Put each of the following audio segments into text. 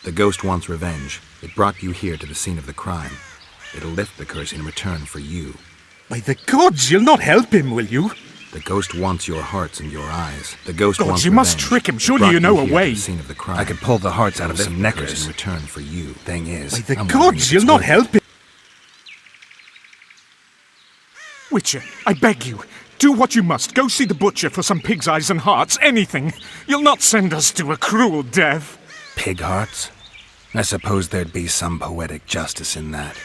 The ghost wants revenge. It brought you here to the scene of the crime. It'll lift the curse in return for you. By the gods, you'll not help him, will you? The ghost wants your hearts and your eyes. The ghost Gods, wants you revenge. must trick him. It Surely brought you know a here to way. the scene of the crime. I could pull the hearts out of some neckers in return for you. Thing is, By the I'm wondering gods, if you'll it's not worth help it. him. Witcher, I beg you, do what you must. Go see the butcher for some pig's eyes and hearts, anything. You'll not send us to a cruel death. Pig hearts? I suppose there'd be some poetic justice in that.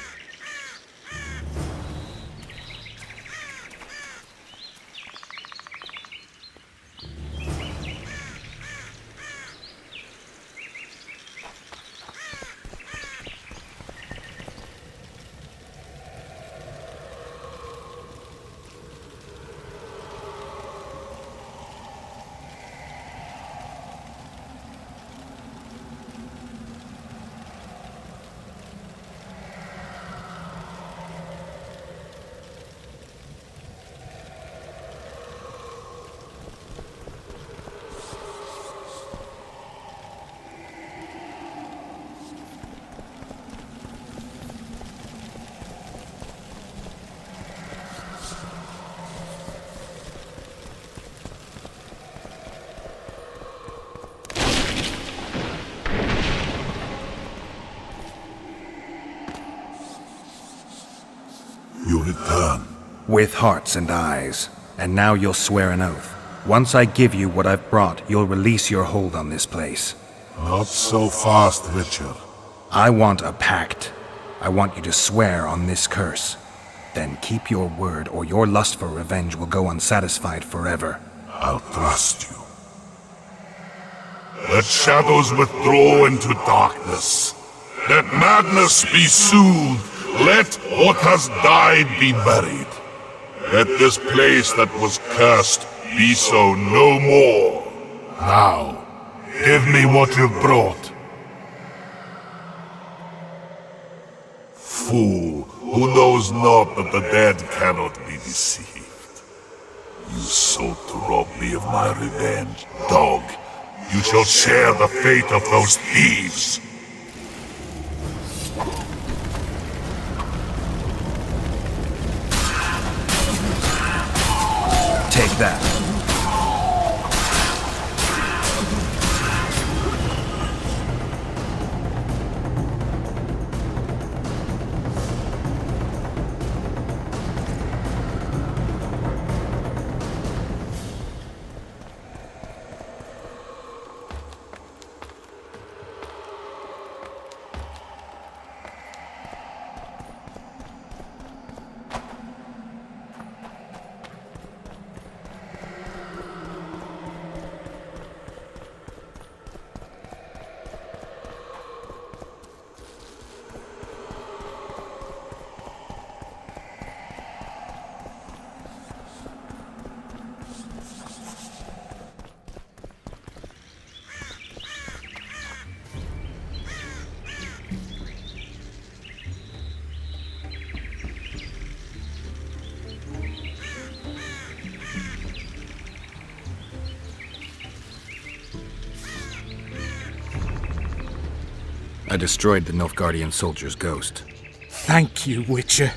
You return. With hearts and eyes. And now you'll swear an oath. Once I give you what I've brought, you'll release your hold on this place. Not so fast, Richard. I want a pact. I want you to swear on this curse. Then keep your word, or your lust for revenge will go unsatisfied forever. I'll trust you. Let shadows withdraw into darkness. Let madness be soothed. Let what has died be buried. Let this place that was cursed be so no more. Now, give me what you've brought. Fool, who knows not that the dead cannot be deceived. You sought to rob me of my revenge. Dog, you shall share the fate of those thieves. Take that. I destroyed the Nilfgaardian soldier's ghost. Thank you, Witcher.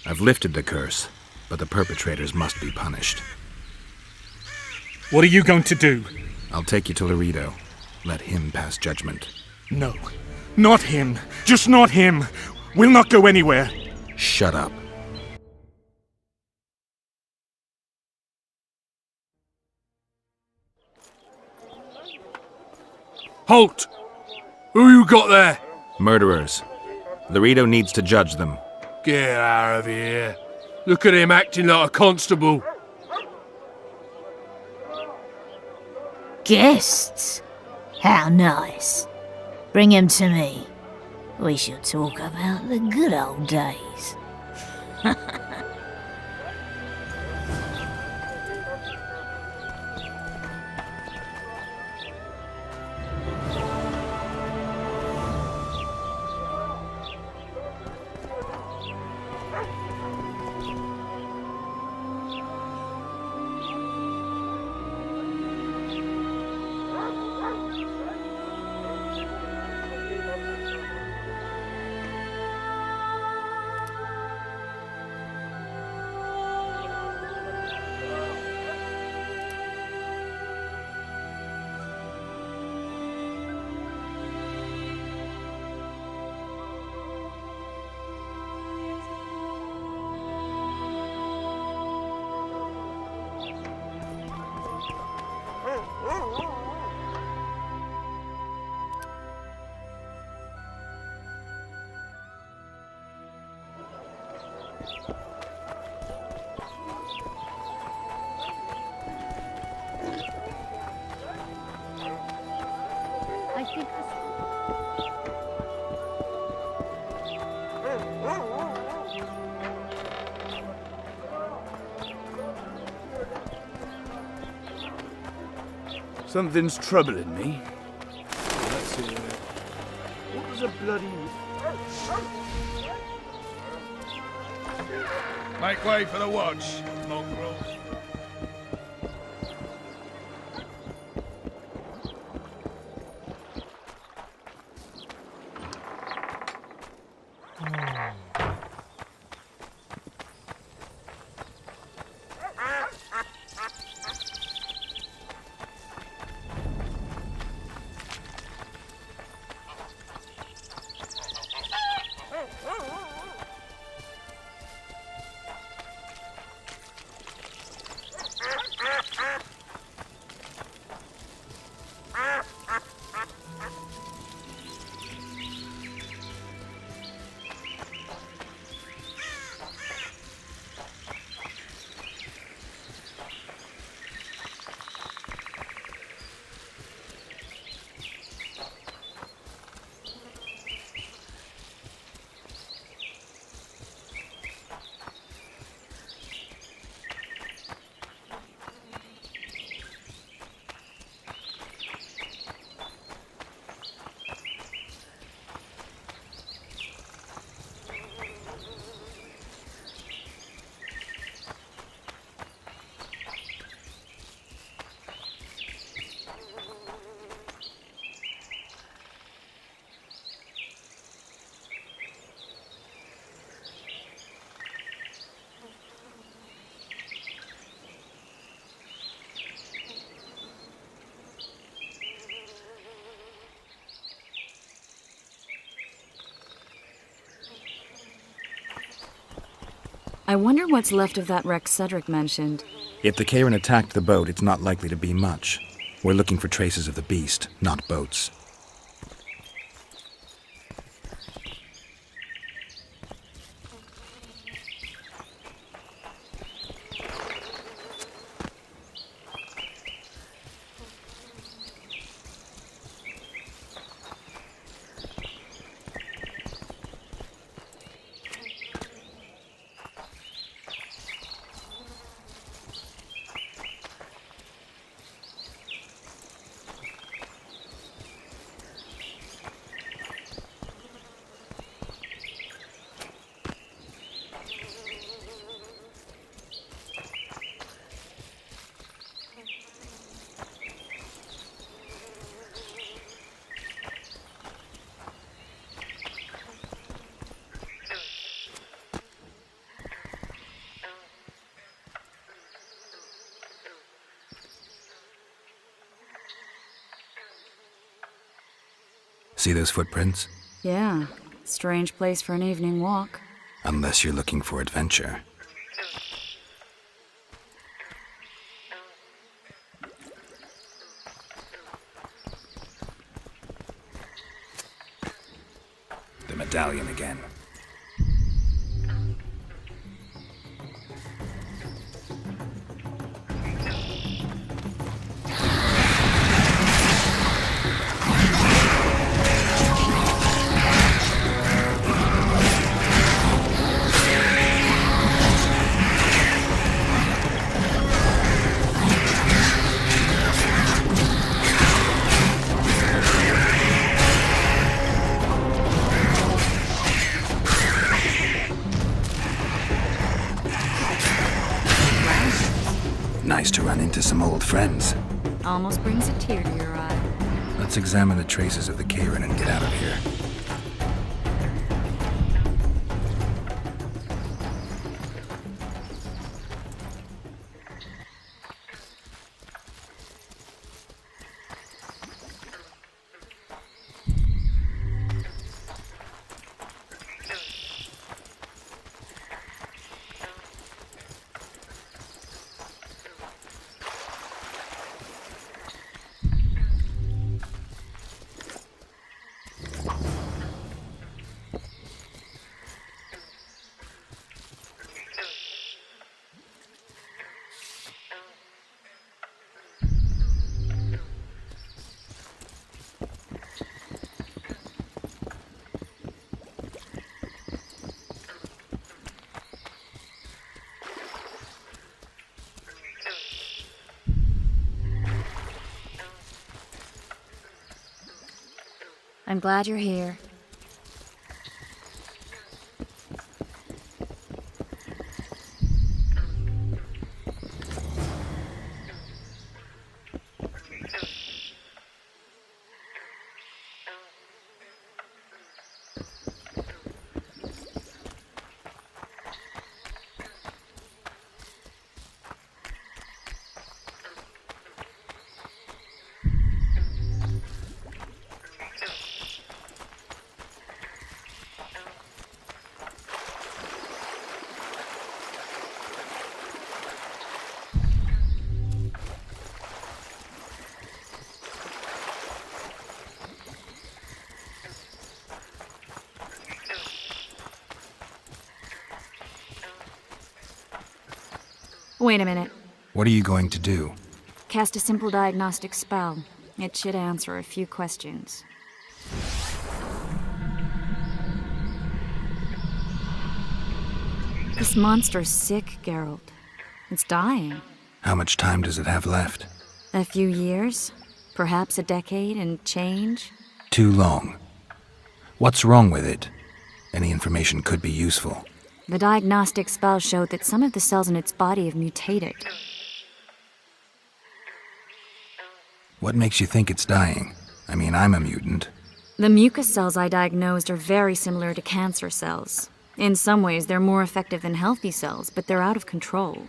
I've lifted the curse, but the perpetrators must be punished. What are you going to do? I'll take you to Laredo. Let him pass judgment. No, not him. Just not him. We'll not go anywhere. Shut up. Halt! Who you got there? Murderers. Laredo needs to judge them. Get out of here. Look at him acting like a constable. Guests? How nice. Bring him to me. We shall talk about the good old days. Something's troubling me. Let's see. What was a bloody... Make way for the watch, mongrel. I wonder what's left of that wreck Cedric mentioned. If the Karen attacked the boat, it's not likely to be much. We're looking for traces of the beast, not boats. See those footprints? Yeah, strange place for an evening walk. Unless you're looking for adventure. The medallion again. Nice to run into some old friends. Almost brings a tear to your eye. Let's examine the traces of the Karen and get out of here. I'm glad you're here. Wait a minute. What are you going to do? Cast a simple diagnostic spell. It should answer a few questions. This monster's sick, Geralt. It's dying. How much time does it have left? A few years? Perhaps a decade and change? Too long. What's wrong with it? Any information could be useful. The diagnostic spell showed that some of the cells in its body have mutated. What makes you think it's dying? I mean, I'm a mutant. The mucus cells I diagnosed are very similar to cancer cells. In some ways, they're more effective than healthy cells, but they're out of control.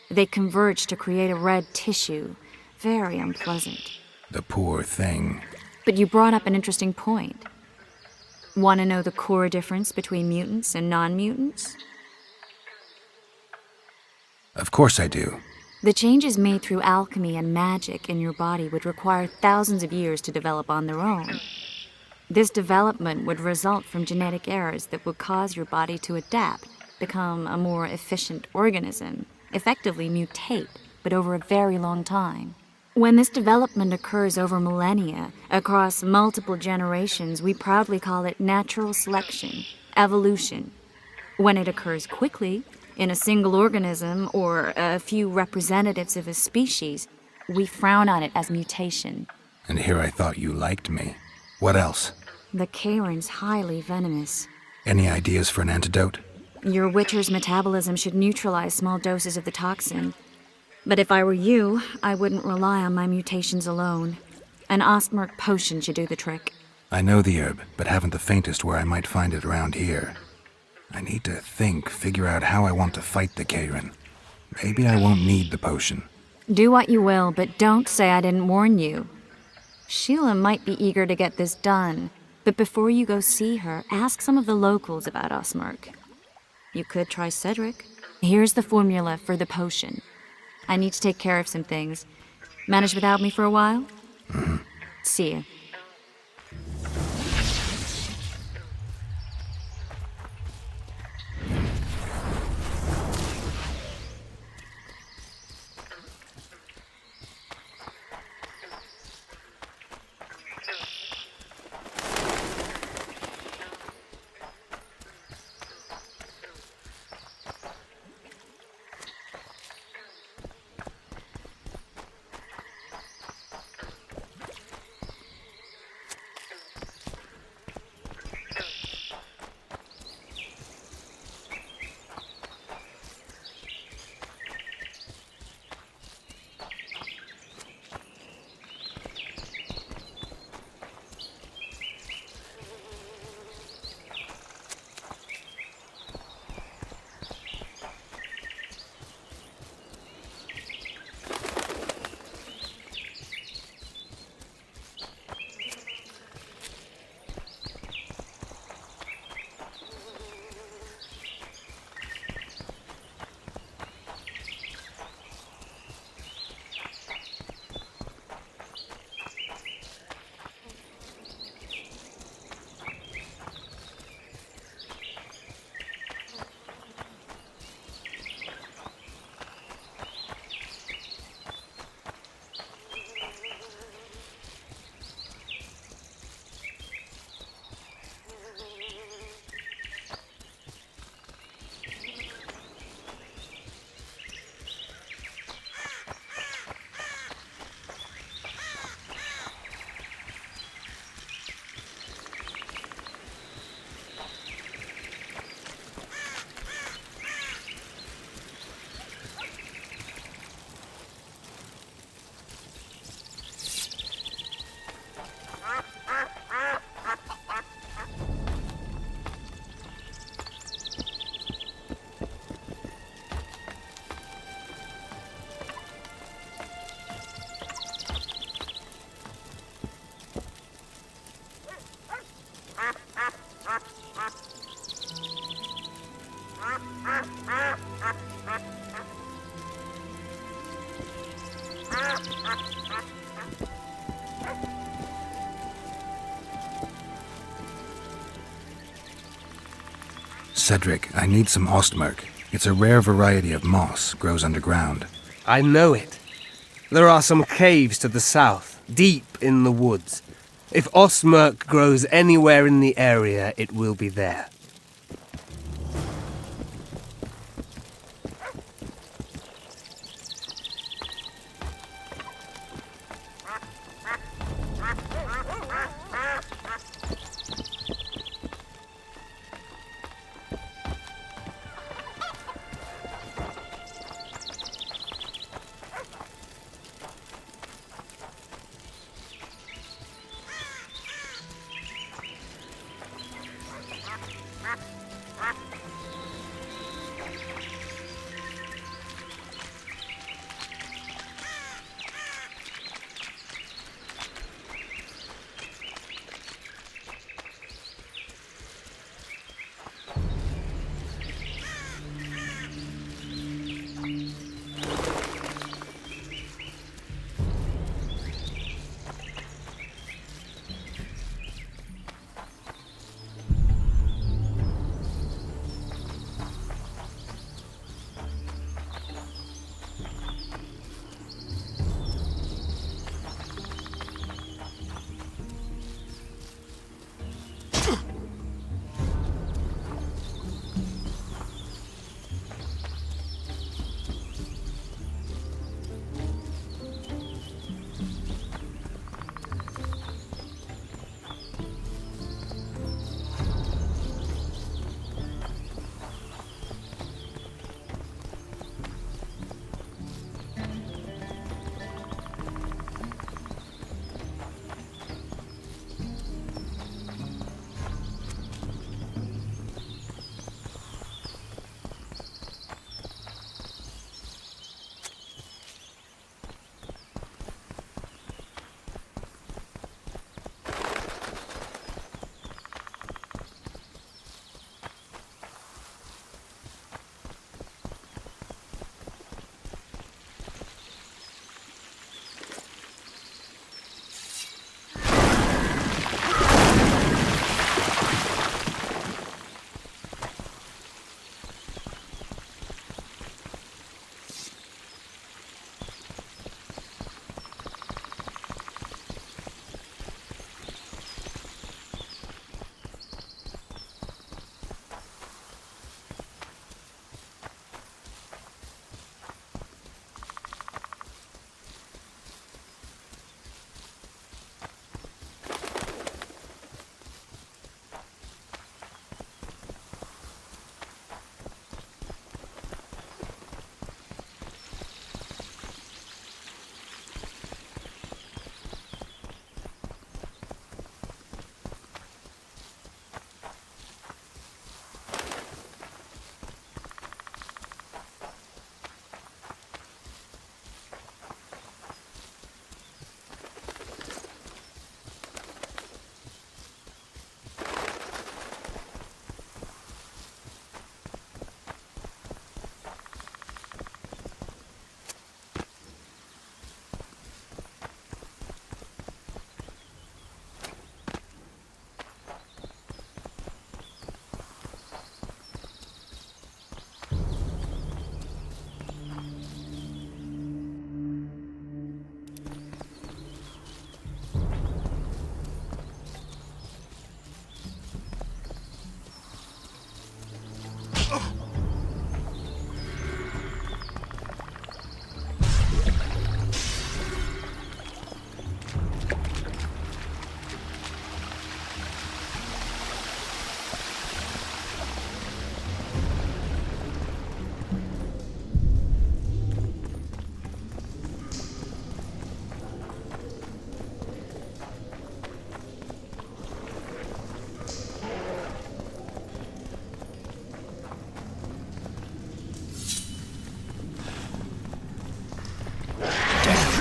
They converge to create a red tissue. Very unpleasant. The poor thing. But you brought up an interesting point. Want to know the core difference between mutants and non-mutants? Of course I do. The changes made through alchemy and magic in your body would require thousands of years to develop on their own. This development would result from genetic errors that would cause your body to adapt, become a more efficient organism, effectively mutate, but over a very long time. When this development occurs over millennia, across multiple generations, we proudly call it natural selection, evolution. When it occurs quickly, in a single organism or a few representatives of a species, we frown on it as mutation. And here I thought you liked me. What else? The Kayron's highly venomous. Any ideas for an antidote? Your Witcher's metabolism should neutralize small doses of the toxin. But if I were you, I wouldn't rely on my mutations alone. An Ostmark potion should do the trick. I know the herb, but haven't the faintest where I might find it around here. I need to figure out how I want to fight the Kayron. Maybe I won't need the potion. Do what you will, but don't say I didn't warn you. Sheila might be eager to get this done, but before you go see her, ask some of the locals about Ostmark. You could try Cedric. Here's the formula for the potion. I need to take care of some things. Manage without me for a while? Mm-hmm. See you. Cedric, I need some ostmerk. It's a rare variety of moss, grows underground. I know it. There are some caves to the south, deep in the woods. If ostmerk grows anywhere in the area, it will be there.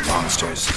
Monsters.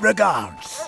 regards.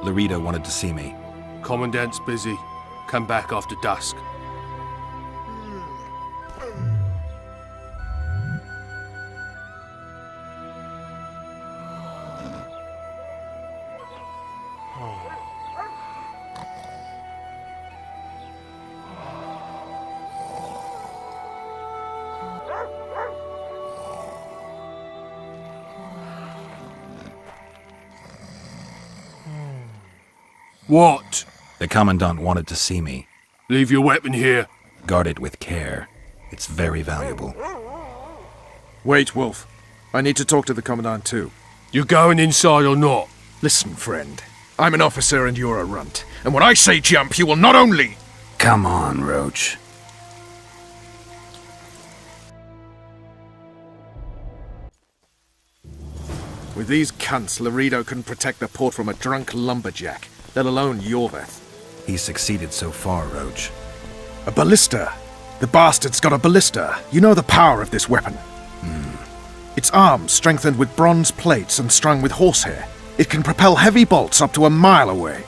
Laredo wanted to see me. Commandant's busy. Come back after dusk. What? The Commandant wanted to see me. Leave your weapon here. Guard it with care. It's very valuable. Wait, Wolf. I need to talk to the Commandant too. You going inside or not? Listen, friend. I'm an officer and you're a runt. And when I say jump, you will not only... Come on, Roach. With these cunts, Laredo couldn't protect the port from a drunk lumberjack, let alone Yorveth. He's succeeded so far, Roach. A ballista. The bastard's got a ballista. You know the power of this weapon. Its arms strengthened with bronze plates and strung with horsehair. It can propel heavy bolts up to a mile away.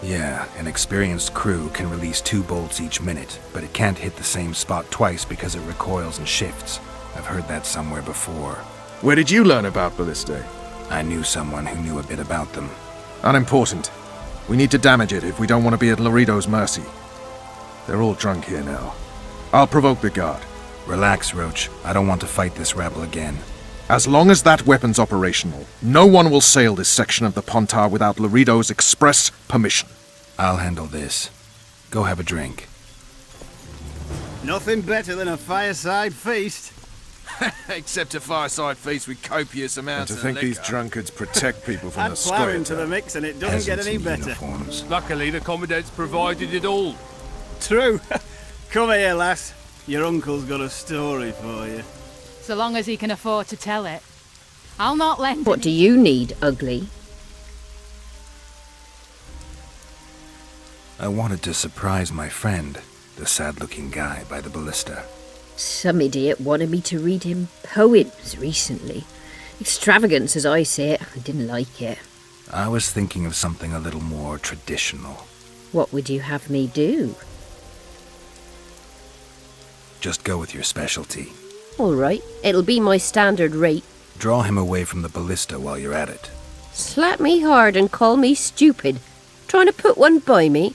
Yeah, an experienced crew can release 2 bolts each minute, but it can't hit the same spot twice because it recoils and shifts. I've heard that somewhere before. Where did you learn about ballistae? I knew someone who knew a bit about them. Unimportant. We need to damage it if we don't want to be at Laredo's mercy. They're all drunk here now. I'll provoke the guard. Relax, Roach. I don't want to fight this rabble again. As long as that weapon's operational, no one will sail this section of the Pontar without Laredo's express permission. I'll handle this. Go have a drink. Nothing better than a fireside feast. Except a fireside feast with copious And amounts to of think liquor. these drunkards protect people from Add the flour into the Scoia'tael. mix and it doesn't get Peasants any in better. uniforms. Luckily, the Commandant's provided it all. True. Come here, lass. Your uncle's got a story for you. So long as he can afford to tell it. I'll not lend What do you need, ugly? I wanted to surprise my friend, the sad-looking guy by the ballista. Some idiot wanted me to read him poems recently. Extravagance, as I say it. I didn't like it. I was thinking of something a little more traditional. What would you have me do? Just go with your specialty. All right, it'll be my standard rate. Draw him away from the ballista while you're at it. Slap me hard and call me stupid. Trying to put one by me?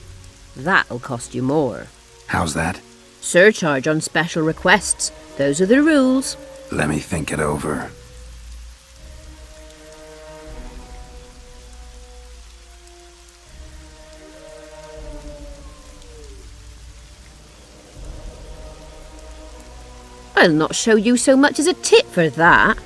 That'll cost you more. How's that? Surcharge on special requests. Those are the rules. Let me think it over. I'll not show you so much as a tit for that.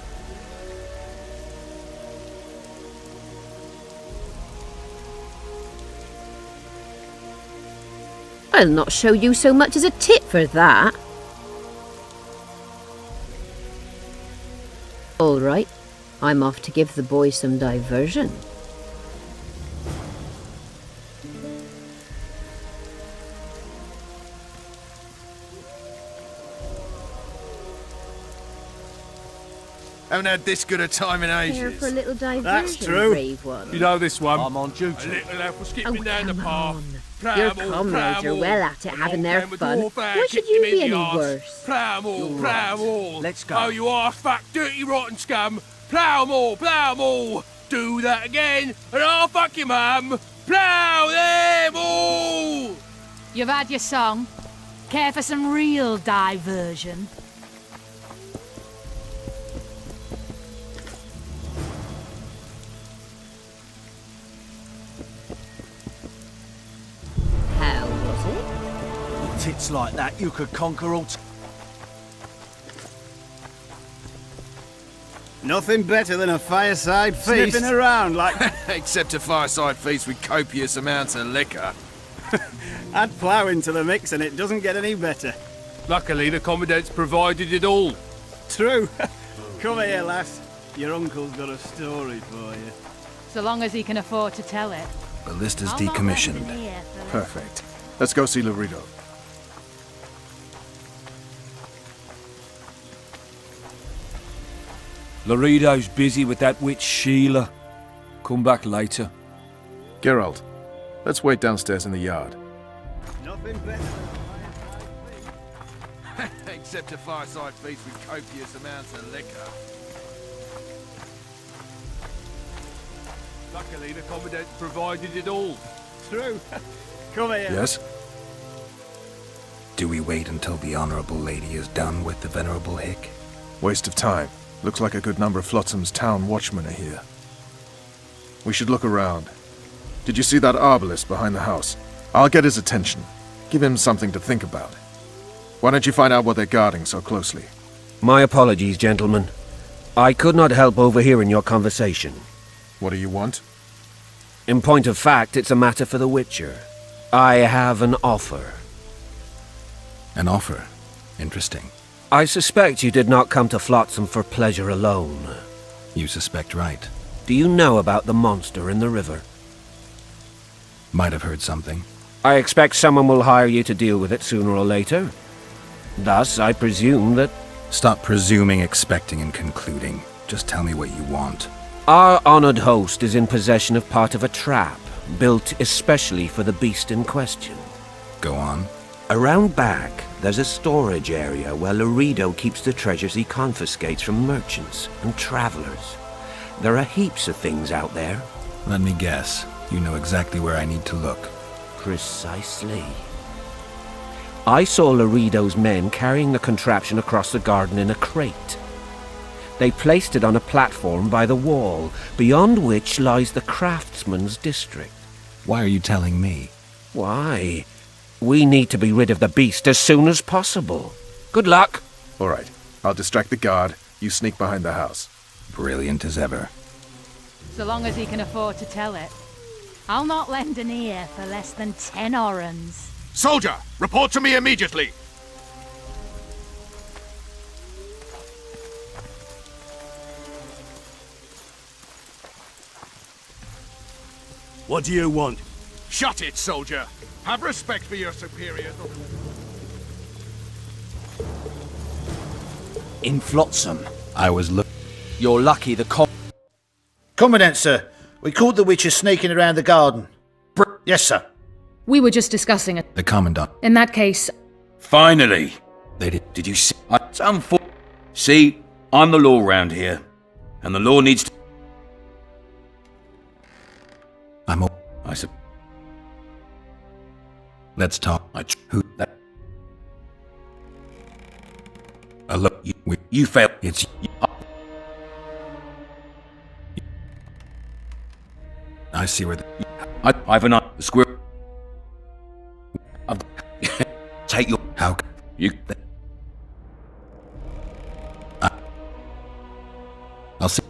I'll not show you so much as a tit for that. All right, I'm off to give the boys some diversion. Haven't had this good a time in Care ages. for a little diversion, That's true. brave one? You know this one? I'm on A duty. little elf was Oh, skipping down the come path. on. Plough Your 'em all, comrades plough 'em are well all. at it, An having old their man with fun. dwarf hair Why should kicked you him be in the any arse. worse? Plough 'em all, plough 'em all. Let's go. Oh, you arse fuck, dirty rotten scum. Plough 'em all, plough 'em all. Do that again, and I'll fuck your mum. Plough them all. You've had your song. Care for some real diversion? How was it? Tits like that, you could conquer all. Nothing better than a fireside feast. Sniffing around like... Except a fireside feast with copious amounts of liquor. Add plough into the mix and it doesn't get any better. Luckily, the Commandant's provided it all. True. Come here, lass. Your uncle's got a story for you. So long as he can afford to tell it. Ballista's I'll not lend decommissioned. an ear for Perfect. Let's go see Laredo. Laredo's busy with that witch Sheila. Come back later. Geralt, let's wait downstairs in the yard. Nothing better than a fireside feast. Except a fireside feast with copious amounts of liquor. Luckily, the Commandant's provided it all. True. Come here. Yes? Do we wait until the Honorable Lady is done with the Venerable Hick? Waste of time. Looks like a good number of Flotsam's town watchmen are here. We should look around. Did you see that arbalist behind the house? I'll get his attention. Give him something to think about. Why don't you find out what they're guarding so closely? My apologies, gentlemen. I could not help overhearing your conversation. What do you want? In point of fact, it's a matter for the Witcher. I have an offer. An offer? Interesting. I suspect you did not come to Flotsam for pleasure alone. You suspect right. Do you know about the monster in the river? Might have heard something. I expect someone will hire you to deal with it sooner or later. Thus, I presume that... Stop presuming, expecting, and concluding. Just tell me what you want. Our honored host is in possession of part of a trap, built especially for the beast in question. Go on. Around back, there's a storage area where Laredo keeps the treasures he confiscates from merchants and travelers. There are heaps of things out there. Let me guess. You know exactly where I need to look. Precisely. I saw Laredo's men carrying the contraption across the garden in a crate. They placed it on a platform by the wall, beyond which lies the craftsman's district. Why are you telling me? Why? We need to be rid of the beast as soon as possible. Good luck. All right. I'll distract the guard. You sneak behind the house. Brilliant as ever. So long as he can afford to tell it. I'll not lend an ear for less than 10 orens. Soldier, report to me immediately. What do you want? Shut it, soldier. Have respect for your superiors. In Flotsam. I was You're lucky the Commandant, sir. We caught the witches sneaking around the garden. Yes, sir. We were just discussing it. The Commandant. In that case... Finally! They did. Did you see? See, I'm the law round here. And the law needs to... I'm a... I said... Let's talk. Who... That... Look, You failed. It's... I see where the... I've an eye. The square... Take your... How... You... I'll see...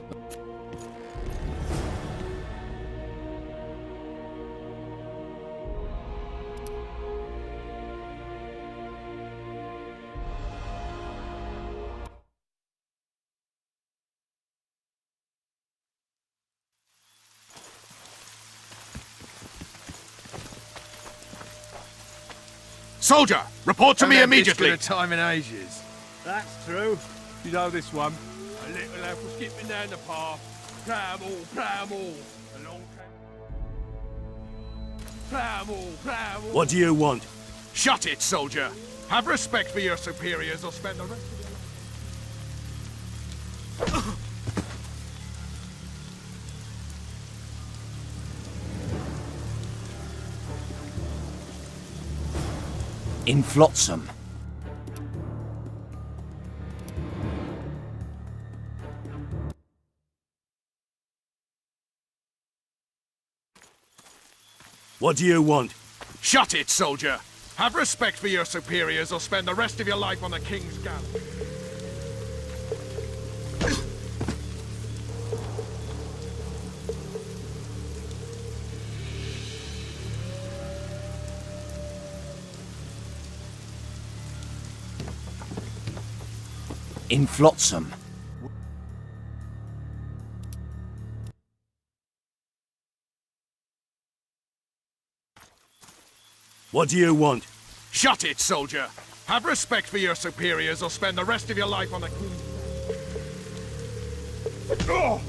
Soldier, report to me Haven't had this immediately. good a time in ages. That's true. You know this one? A A little lad was skipping down the path. Plough 'em all, plough 'em all. Along came... Plough 'em all, plough 'em all. What do you want? Shut it, soldier! Have respect for your superiors or spend the rest of your life... In Flotsam. What do you want? Shut it, soldier! Have respect for your superiors or spend the rest of your life on the King's gallows. In Flotsam. What do you want? Shut it, soldier! Have respect for your superiors or spend the rest of your life on the King's... Oh!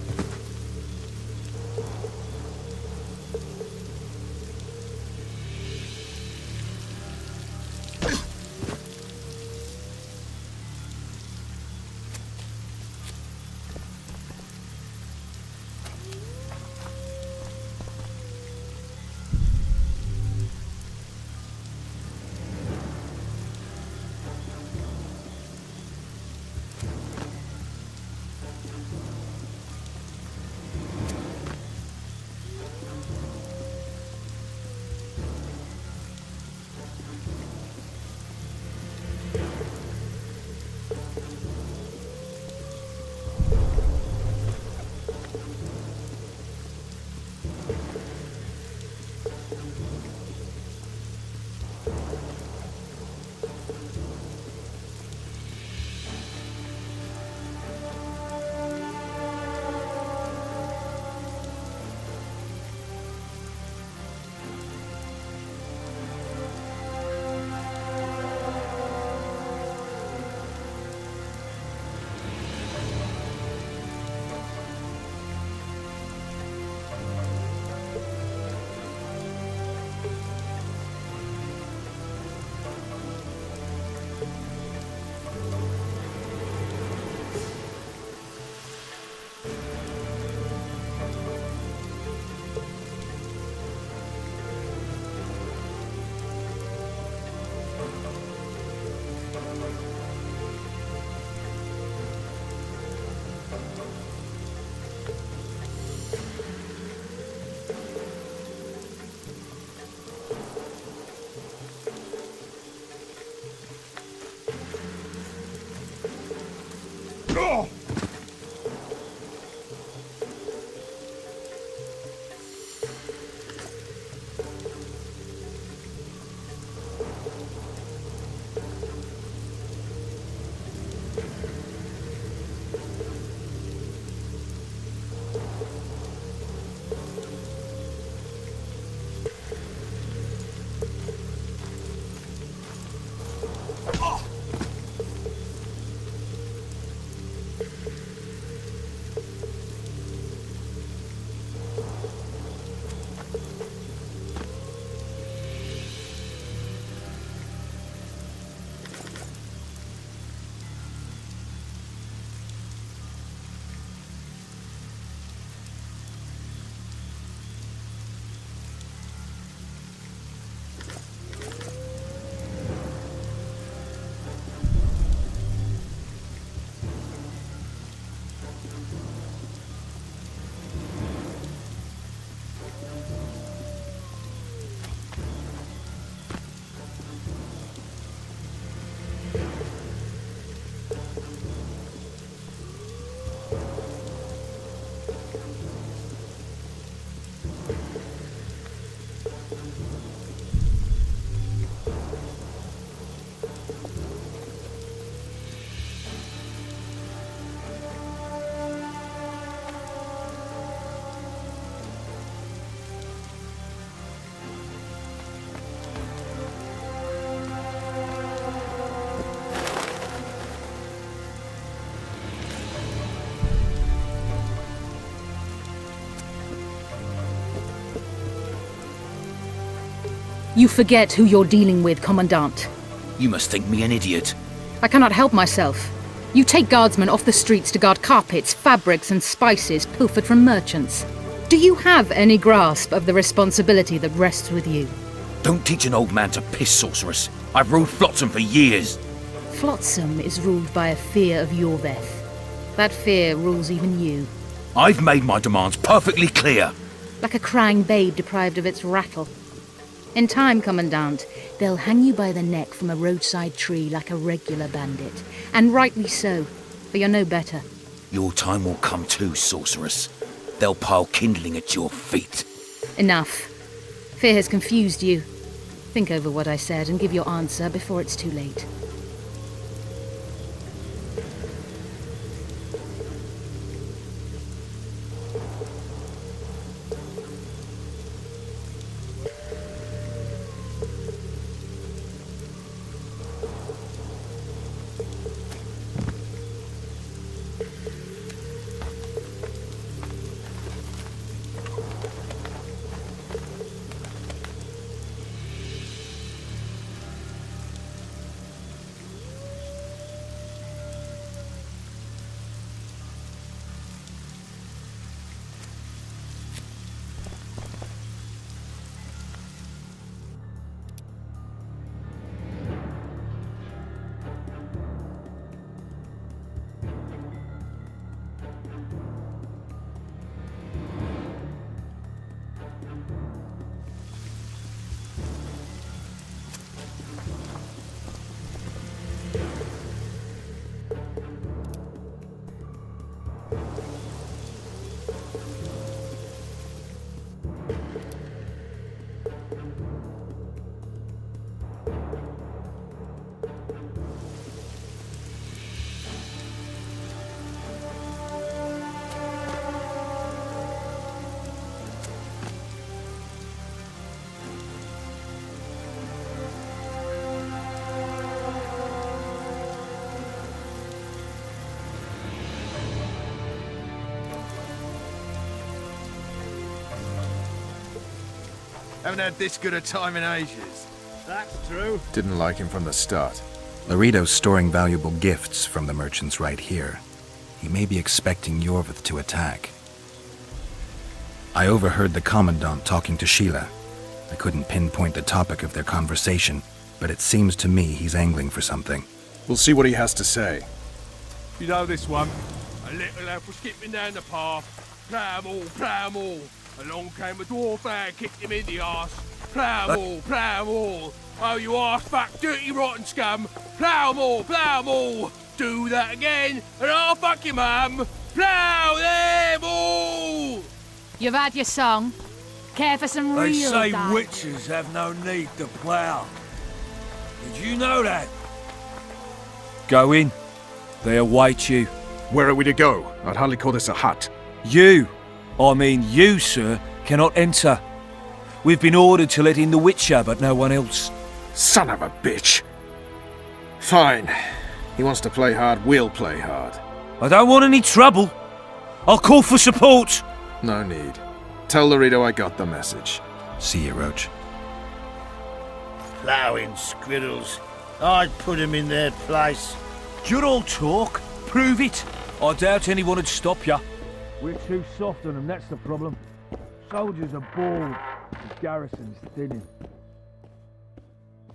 You forget who you're dealing with, Commandant. You must think me an idiot. I cannot help myself. You take guardsmen off the streets to guard carpets, fabrics, and spices pilfered from merchants. Do you have any grasp of the responsibility that rests with you? Don't teach an old man to piss, sorceress. I've ruled Flotsam for years. Flotsam is ruled by a fear of Yorveth. That fear rules even you. I've made my demands perfectly clear. Like a crying babe deprived of its rattle. In time, Commandant, they'll hang you by the neck from a roadside tree like a regular bandit. And rightly so, for you're no better. Your time will come too, sorceress. They'll pile kindling at your feet. Enough. Fear has confused you. Think over what I said and give your answer before it's too late. Haven't had this good a time in ages. That's true. Didn't like him from the start. Laredo's storing valuable gifts from the merchants right here. He may be expecting Yorvith to attack. I overheard the Commandant talking to Sheila. I couldn't pinpoint the topic of their conversation, but it seems to me he's angling for something. We'll see what he has to say. You know this one. A little lad was skipping down the path. Plough 'em all, plough 'em all. Along came a dwarf and kicked him in the arse. Plough 'em all, plough 'em all. Oh, you arse fuck, dirty rotten scum. Plough 'em all, plough 'em all. Do that again, and I'll fuck your mum. Plough them all! You've had your song. Care for some They real say dice? witches have no need to plough. Did you know that? Go in. They await you. Where are we to go? I'd hardly call this a hut. You, sir, cannot enter. We've been ordered to let in the Witcher, but no one else. Son of a bitch. Fine. He wants to play hard, we'll play hard. I don't want any trouble. I'll call for support. No need. Tell Laredo I got the message. See you, Roach. Ploughing squirrels. I'd put him in their place. You're all talk. Prove it. I doubt anyone would stop you. We're too soft on them, that's the problem. Soldiers are bored. The garrison's thinning.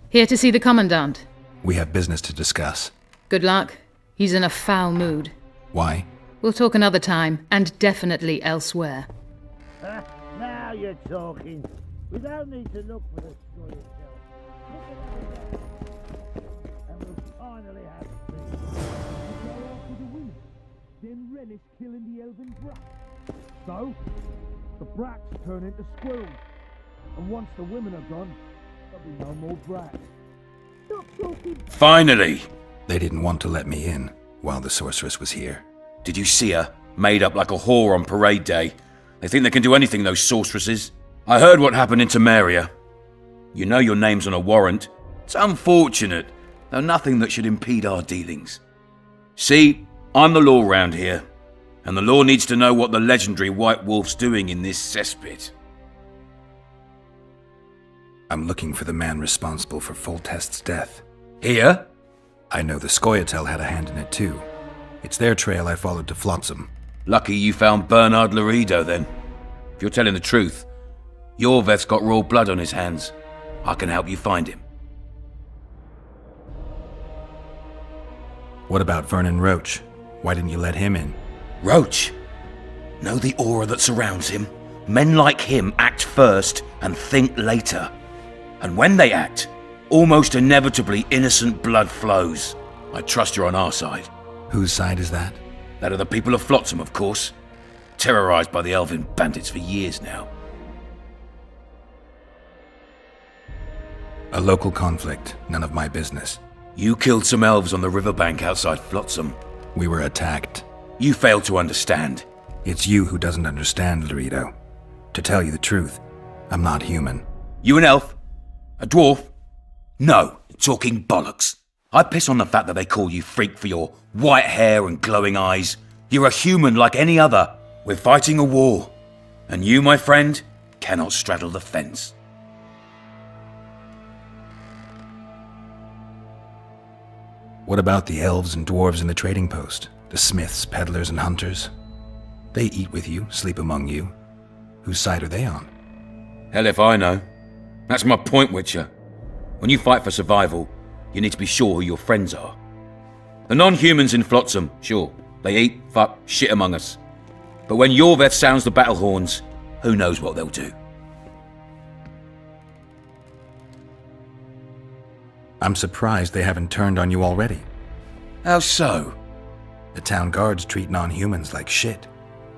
Here to see the Commandant. We have business to discuss. Good luck. He's in a foul mood. Why? We'll talk another time, and definitely elsewhere. Now you're talking. We don't need to look for the score yourself. And we'll finally have peace. Then relish killing the elven brats. So, the brats turn into squirrels. And once the women are gone, there'll be no more brats. Finally! They didn't want to let me in while the sorceress was here. Did you see her? Made up like a whore on parade day. They think they can do anything, those sorceresses. I heard what happened in Temeria. You know your name's on a warrant. It's unfortunate, though nothing that should impede our dealings. See, I'm the law round here, and the law needs to know what the legendary White Wolf's doing in this cesspit. I'm looking for the man responsible for Foltest's death. Here? I know the Scoia'tael had a hand in it too. It's their trail I followed to Flotsam. Lucky you found Bernard Laredo, then. If you're telling the truth, Yorveth's got raw blood on his hands. I can help you find him. What about Vernon Roach? Why didn't you let him in? Roach? Know the aura that surrounds him? Men like him act first and think later. And when they act, almost inevitably innocent blood flows. I trust you're on our side. Whose side is that? That of the people of Flotsam, of course. Terrorized by the elven bandits for years now. A local conflict, none of my business. You killed some elves on the riverbank outside Flotsam. We were attacked. You failed to understand. It's you who doesn't understand, Laredo. To tell you the truth, I'm not human. You an elf? A dwarf? No, talking bollocks. I piss on the fact that they call you freak for your white hair and glowing eyes. You're a human like any other. We're fighting a war. And you, my friend, cannot straddle the fence. What about the elves and dwarves in the trading post? The smiths, peddlers, and hunters? They eat with you, sleep among you. Whose side are they on? Hell if I know. That's my point, Witcher. When you fight for survival, you need to be sure who your friends are. The non-humans in Flotsam, sure, they eat, fuck, shit among us. But when Yorveth sounds the battle horns, who knows what they'll do. I'm surprised they haven't turned on you already. How so? The town guards treat non-humans like shit.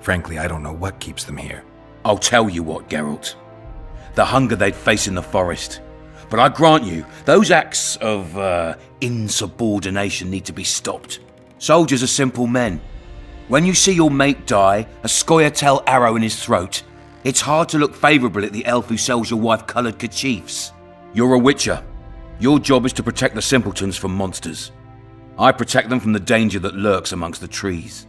Frankly, I don't know what keeps them here. I'll tell you what, Geralt. The hunger they'd face in the forest. But I grant you, those acts of, insubordination need to be stopped. Soldiers are simple men. When you see your mate die, a Scoia'tael arrow in his throat, it's hard to look favourable at the elf who sells your wife coloured kerchiefs. You're a witcher. Your job is to protect the simpletons from monsters. I protect them from the danger that lurks amongst the trees.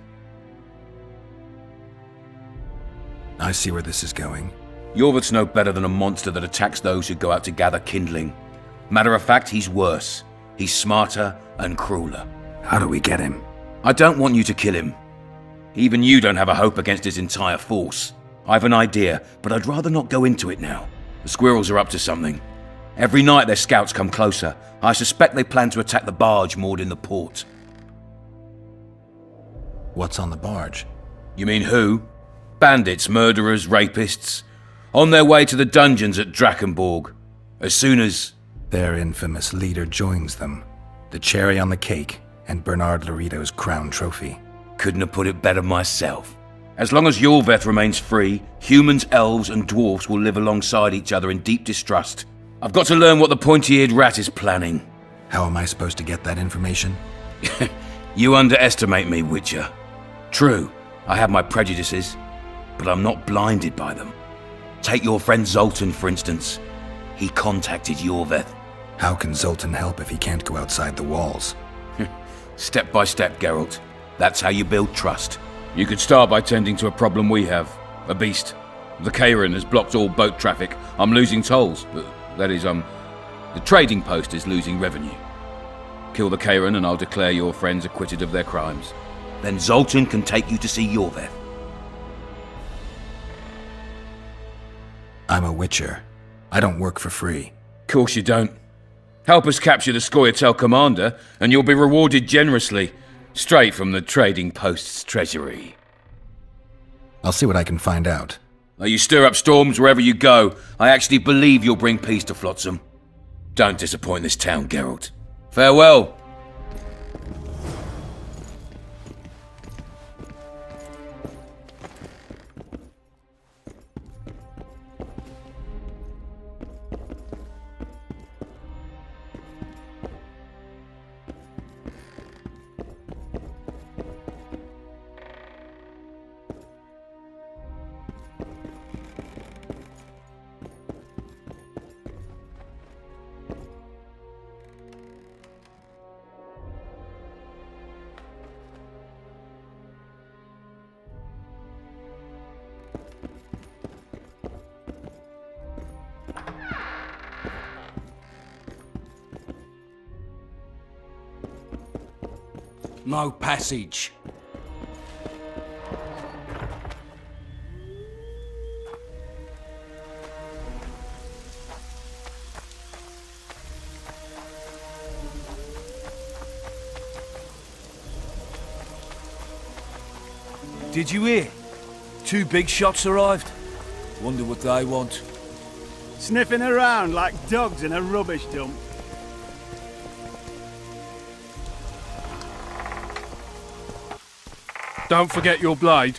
I see where this is going. Yorveth's no better than a monster that attacks those who go out to gather kindling. Matter of fact, he's worse. He's smarter and crueler. How do we get him? I don't want you to kill him. Even you don't have a hope against his entire force. I've an idea, but I'd rather not go into it now. The squirrels are up to something. Every night their scouts come closer. I suspect they plan to attack the barge moored in the port. What's on the barge? You mean who? Bandits, murderers, rapists. On their way to the dungeons at Drakenborg. As soon as... Their infamous leader joins them. The cherry on the cake and Bernard Laredo's crown trophy. Couldn't have put it better myself. As long as Yorveth remains free, humans, elves, and dwarfs will live alongside each other in deep distrust. I've got to learn what the pointy-eared rat is planning. How am I supposed to get that information? You underestimate me, Witcher. True, I have my prejudices, but I'm not blinded by them. Take your friend Zoltan, for instance. He contacted Yorveth. How can Zoltan help if he can't go outside the walls? Step by step, Geralt. That's how you build trust. You could start by tending to a problem we have. A beast. The Kairan has blocked all boat traffic. I'm losing tolls. That is, the trading post is losing revenue. Kill the Kairan and I'll declare your friends acquitted of their crimes. Then Zoltan can take you to see Yorveth. I'm a witcher. I don't work for free. Course you don't. Help us capture the Scoia'tael commander, and you'll be rewarded generously. Straight from the trading post's treasury. I'll see what I can find out. You stir up storms wherever you go. I actually believe you'll bring peace to Flotsam. Don't disappoint this town, Geralt. Farewell. no passage. Did you hear? 2 big shots arrived. Wonder what they want. Sniffing around like dogs in a rubbish dump. Don't forget your blade.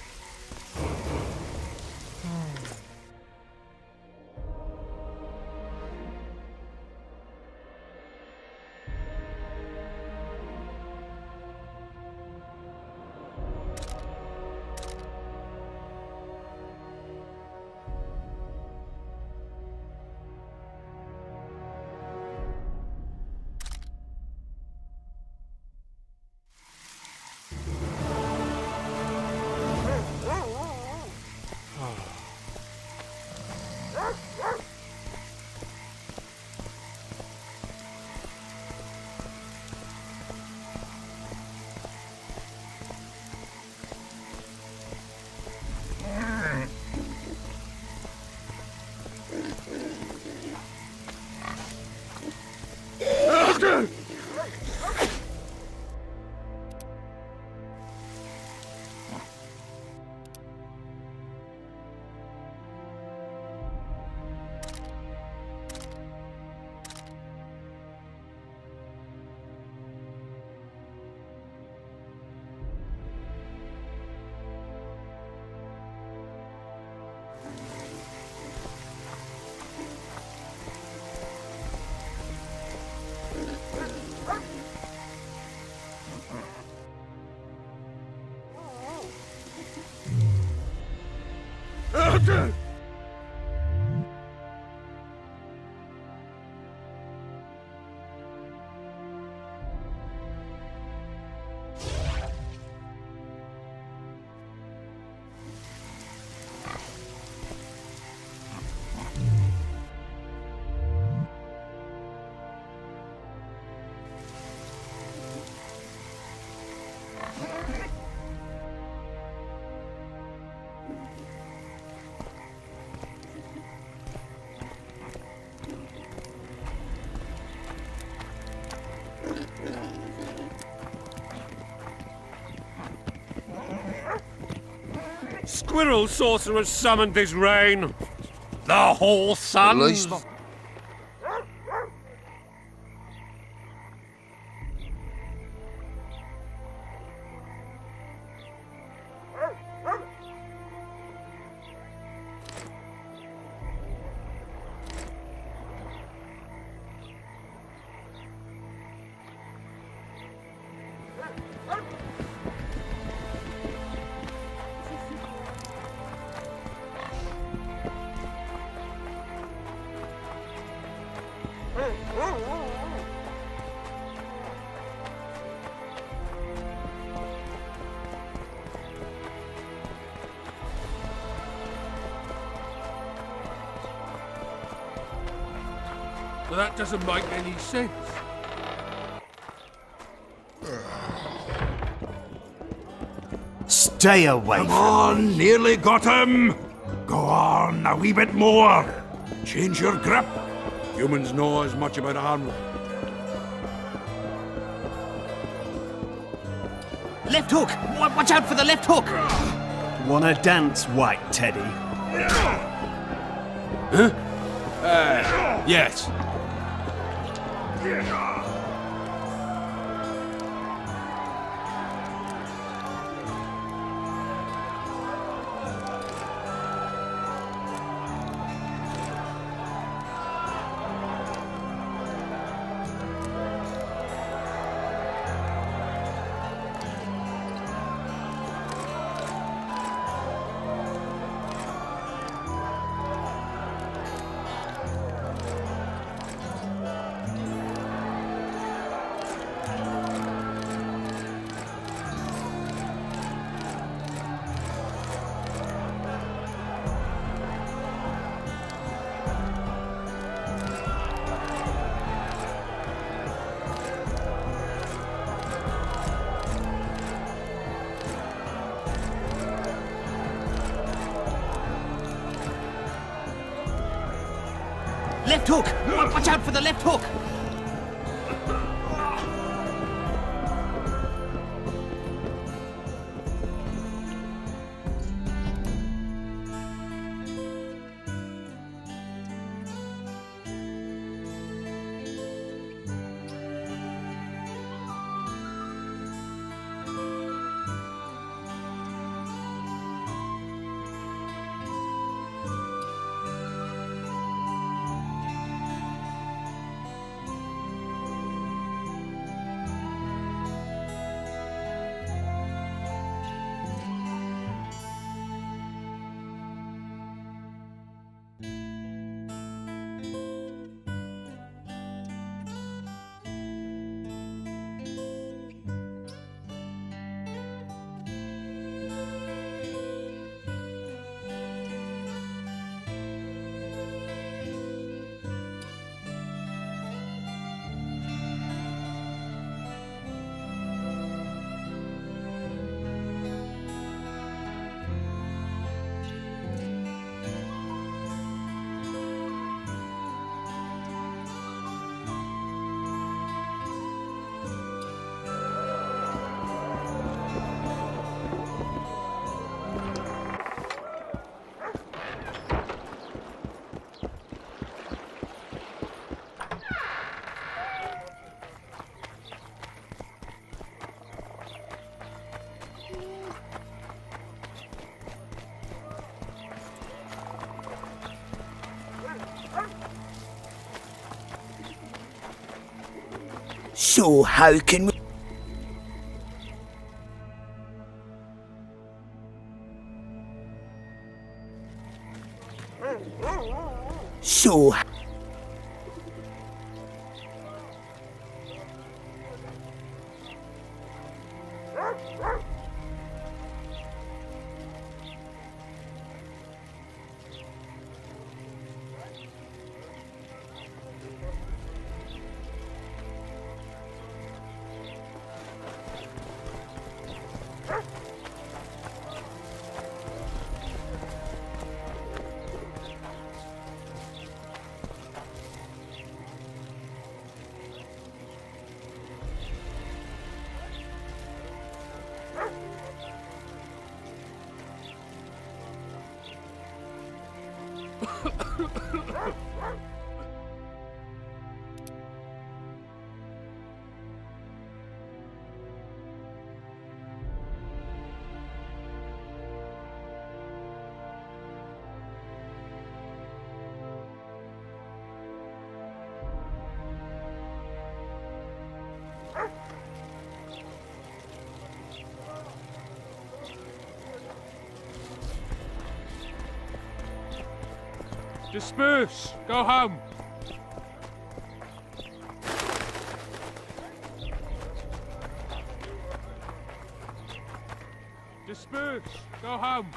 Squirrel sorcerers summoned this rain. The whole sun. Well, that doesn't make any sense. Stay away Come from on, me. nearly got him. Go on, a wee bit more. Change your grip. Humans know as much about a hand. Left hook! Watch out for the left hook! Wanna dance, White Teddy? Huh? Yes. Left hook! Watch out for the left hook! So how can we... So... Disperse! Go home! Disperse! Go home!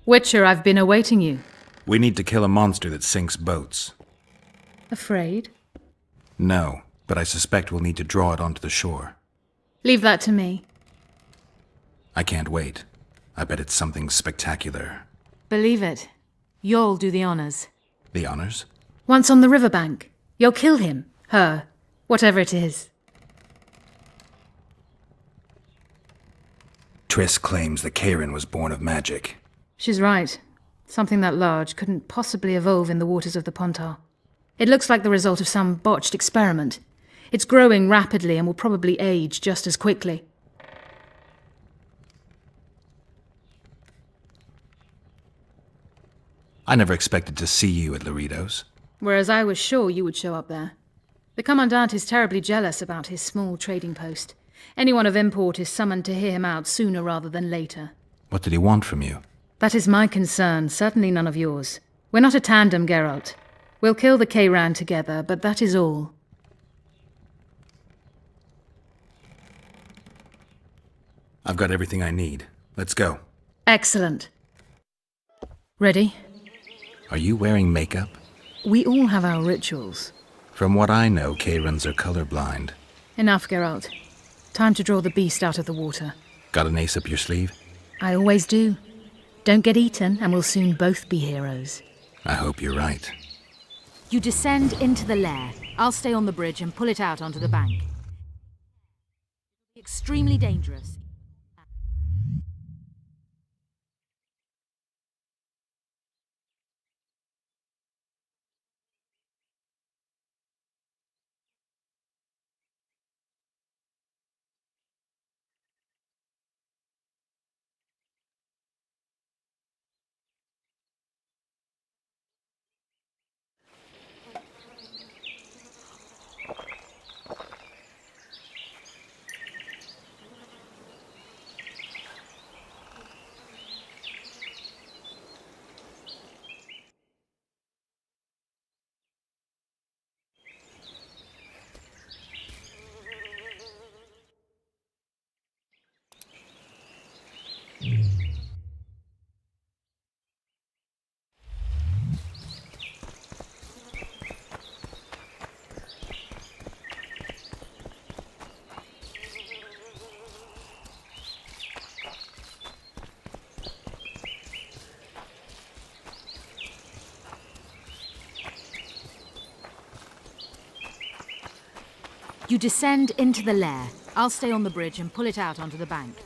Witcher, I've been awaiting you. We need to kill a monster that sinks boats. Afraid? No, but I suspect we'll need to draw it onto the shore. Leave that to me. I can't wait. I bet it's something spectacular. Believe it. You'll do the honors. The honors? Once on the riverbank, you'll kill him, her, whatever it is. Triss claims that Karen was born of magic. She's right. Something that large couldn't possibly evolve in the waters of the Pontar. It looks like the result of some botched experiment. It's growing rapidly and will probably age just as quickly. I never expected to see you at Laredo's. Whereas I was sure you would show up there. The Commandant is terribly jealous about his small trading post. Anyone of import is summoned to hear him out sooner rather than later. What did he want from you? That is my concern, certainly none of yours. We're not a tandem, Geralt. We'll kill the Kayran together, but that is all. I've got everything I need. Let's go. Excellent. Ready? Are you wearing makeup? We all have our rituals. From what I know, Kayrans are colorblind. Enough, Geralt. Time to draw the beast out of the water. Got an ace up your sleeve? I always do. Don't get eaten, and we'll soon both be heroes. I hope you're right. You descend into the lair. I'll stay on the bridge and pull it out onto the bank. Extremely dangerous. You descend into the lair. I'll stay on the bridge and pull it out onto the bank.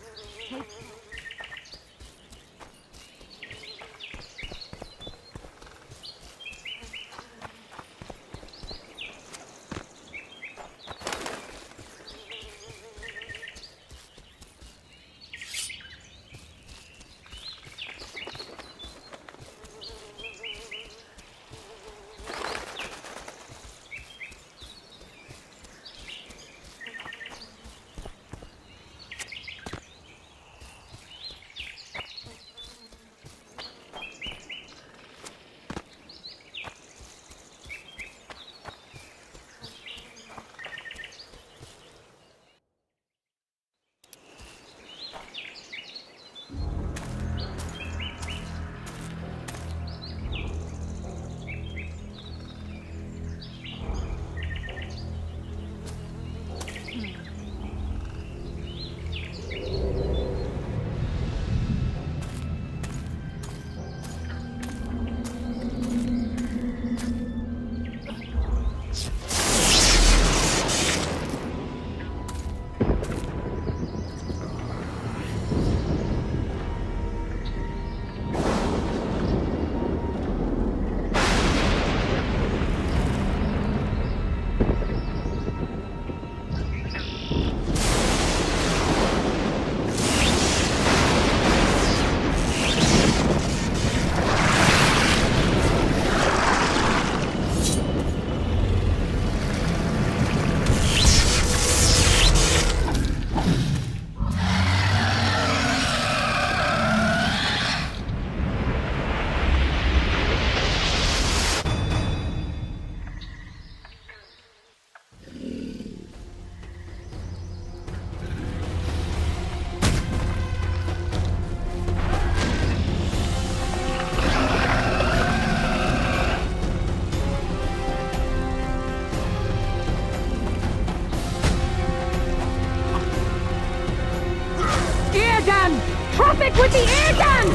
gun! Trap it with the air gun!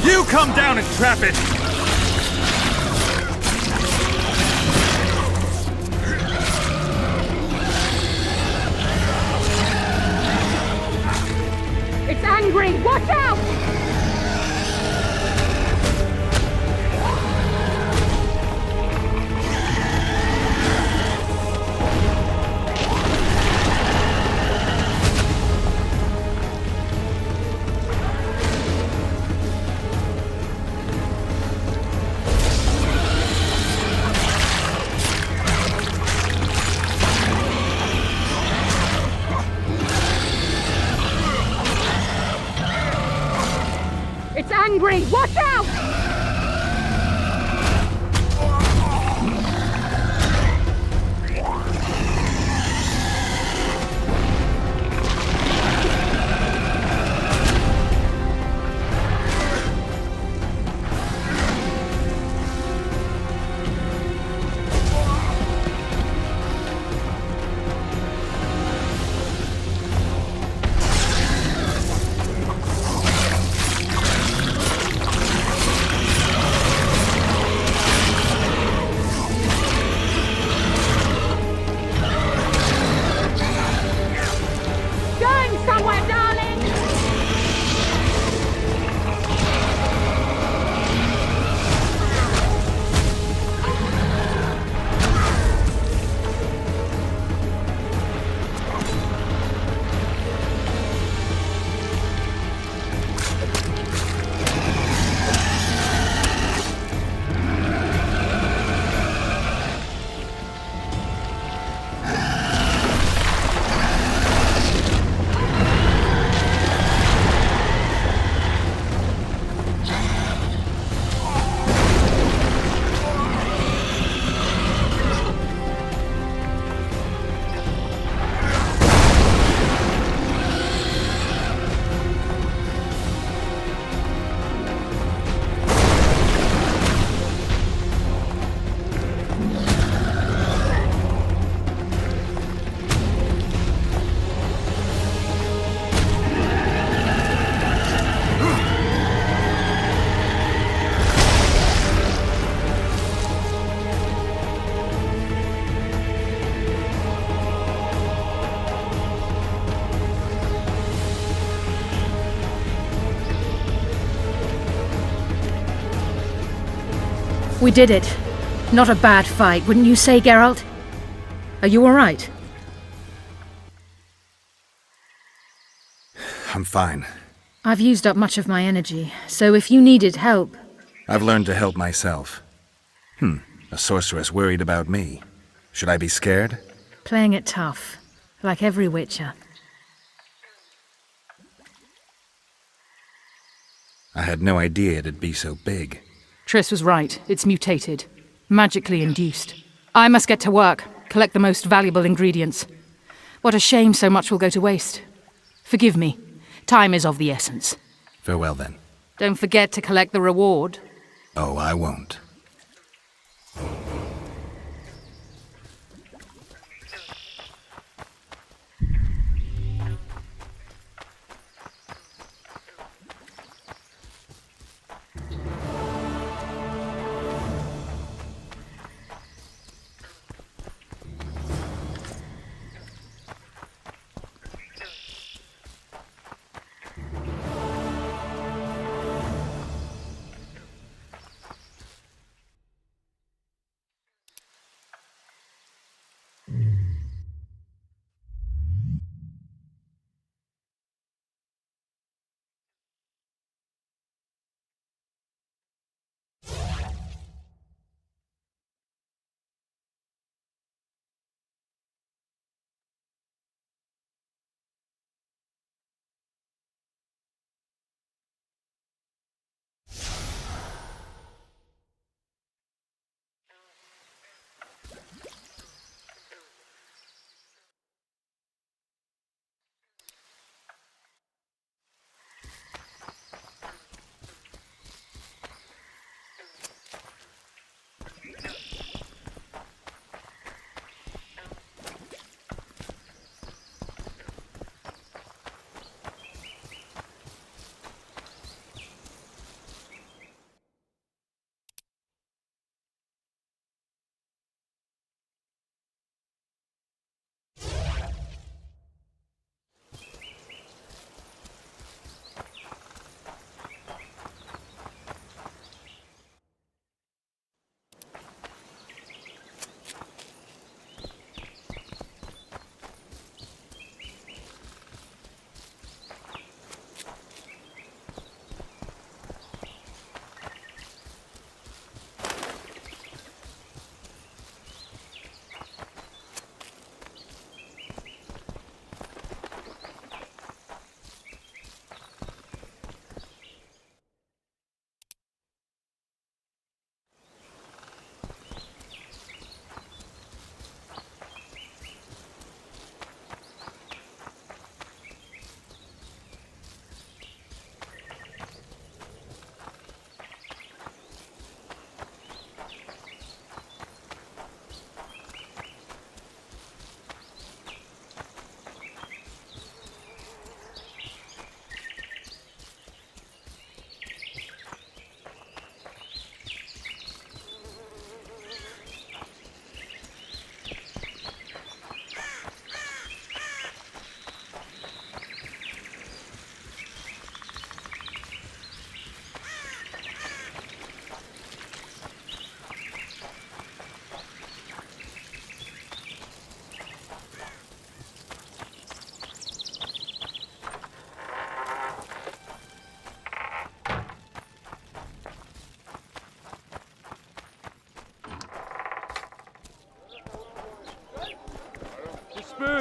You come down and trap it! It's angry! Watch out! It's angry! Watch out! Going somewhere, darling! We did it. Not a bad fight, wouldn't you say, Geralt? Are you all right? I'm fine. I've used up much of my energy, so if you needed help... I've learned to help myself. A sorceress worried about me. Should I be scared? Playing it tough, like every Witcher. I had no idea it'd be so big. Triss was right. It's mutated. Magically induced. I must get to work, collect the most valuable ingredients. What a shame so much will go to waste. Forgive me. Time is of the essence. Farewell, then. Don't forget to collect the reward. Oh, I won't.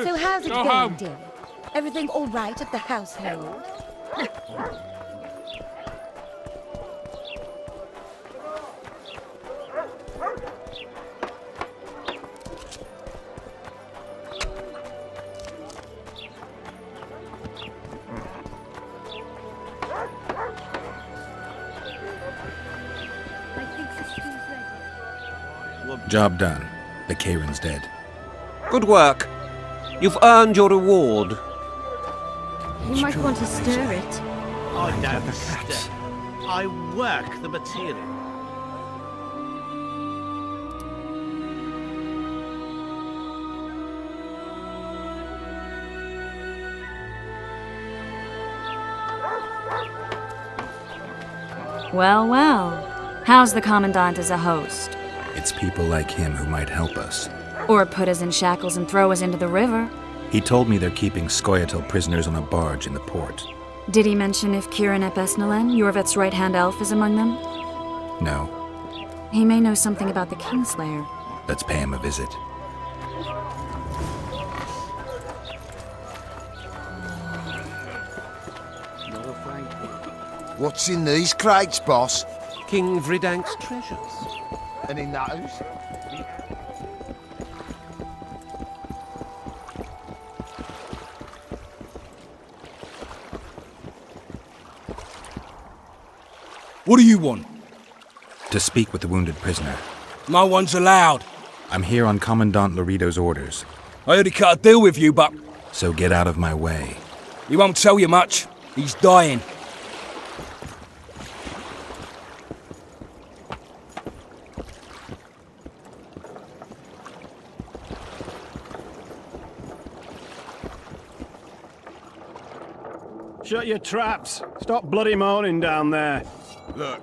So how's it Go going, home. dear? Everything all right at the household? Job done. The Kairin's dead. Good work. You've earned your reward. You might want to stir it. I don't stir. I work the material. Well, well. How's the Commandant as a host? It's people like him who might help us. Or put us in shackles and throw us into the river. He told me they're keeping Scoia'tael prisoners on a barge in the port. Did he mention if Kieran ep Esnalen, Yorveth's right-hand elf, is among them? No. He may know something about the Kingslayer. Let's pay him a visit. What's in these crates, boss? King Vridank's treasures. Any those? What do you want? To speak with the wounded prisoner. No one's allowed. I'm here on Commandant Laredo's orders. I already cut a deal with you, but... So get out of my way. He won't tell you much. He's dying. Shut your traps. Stop bloody moaning down there. Look,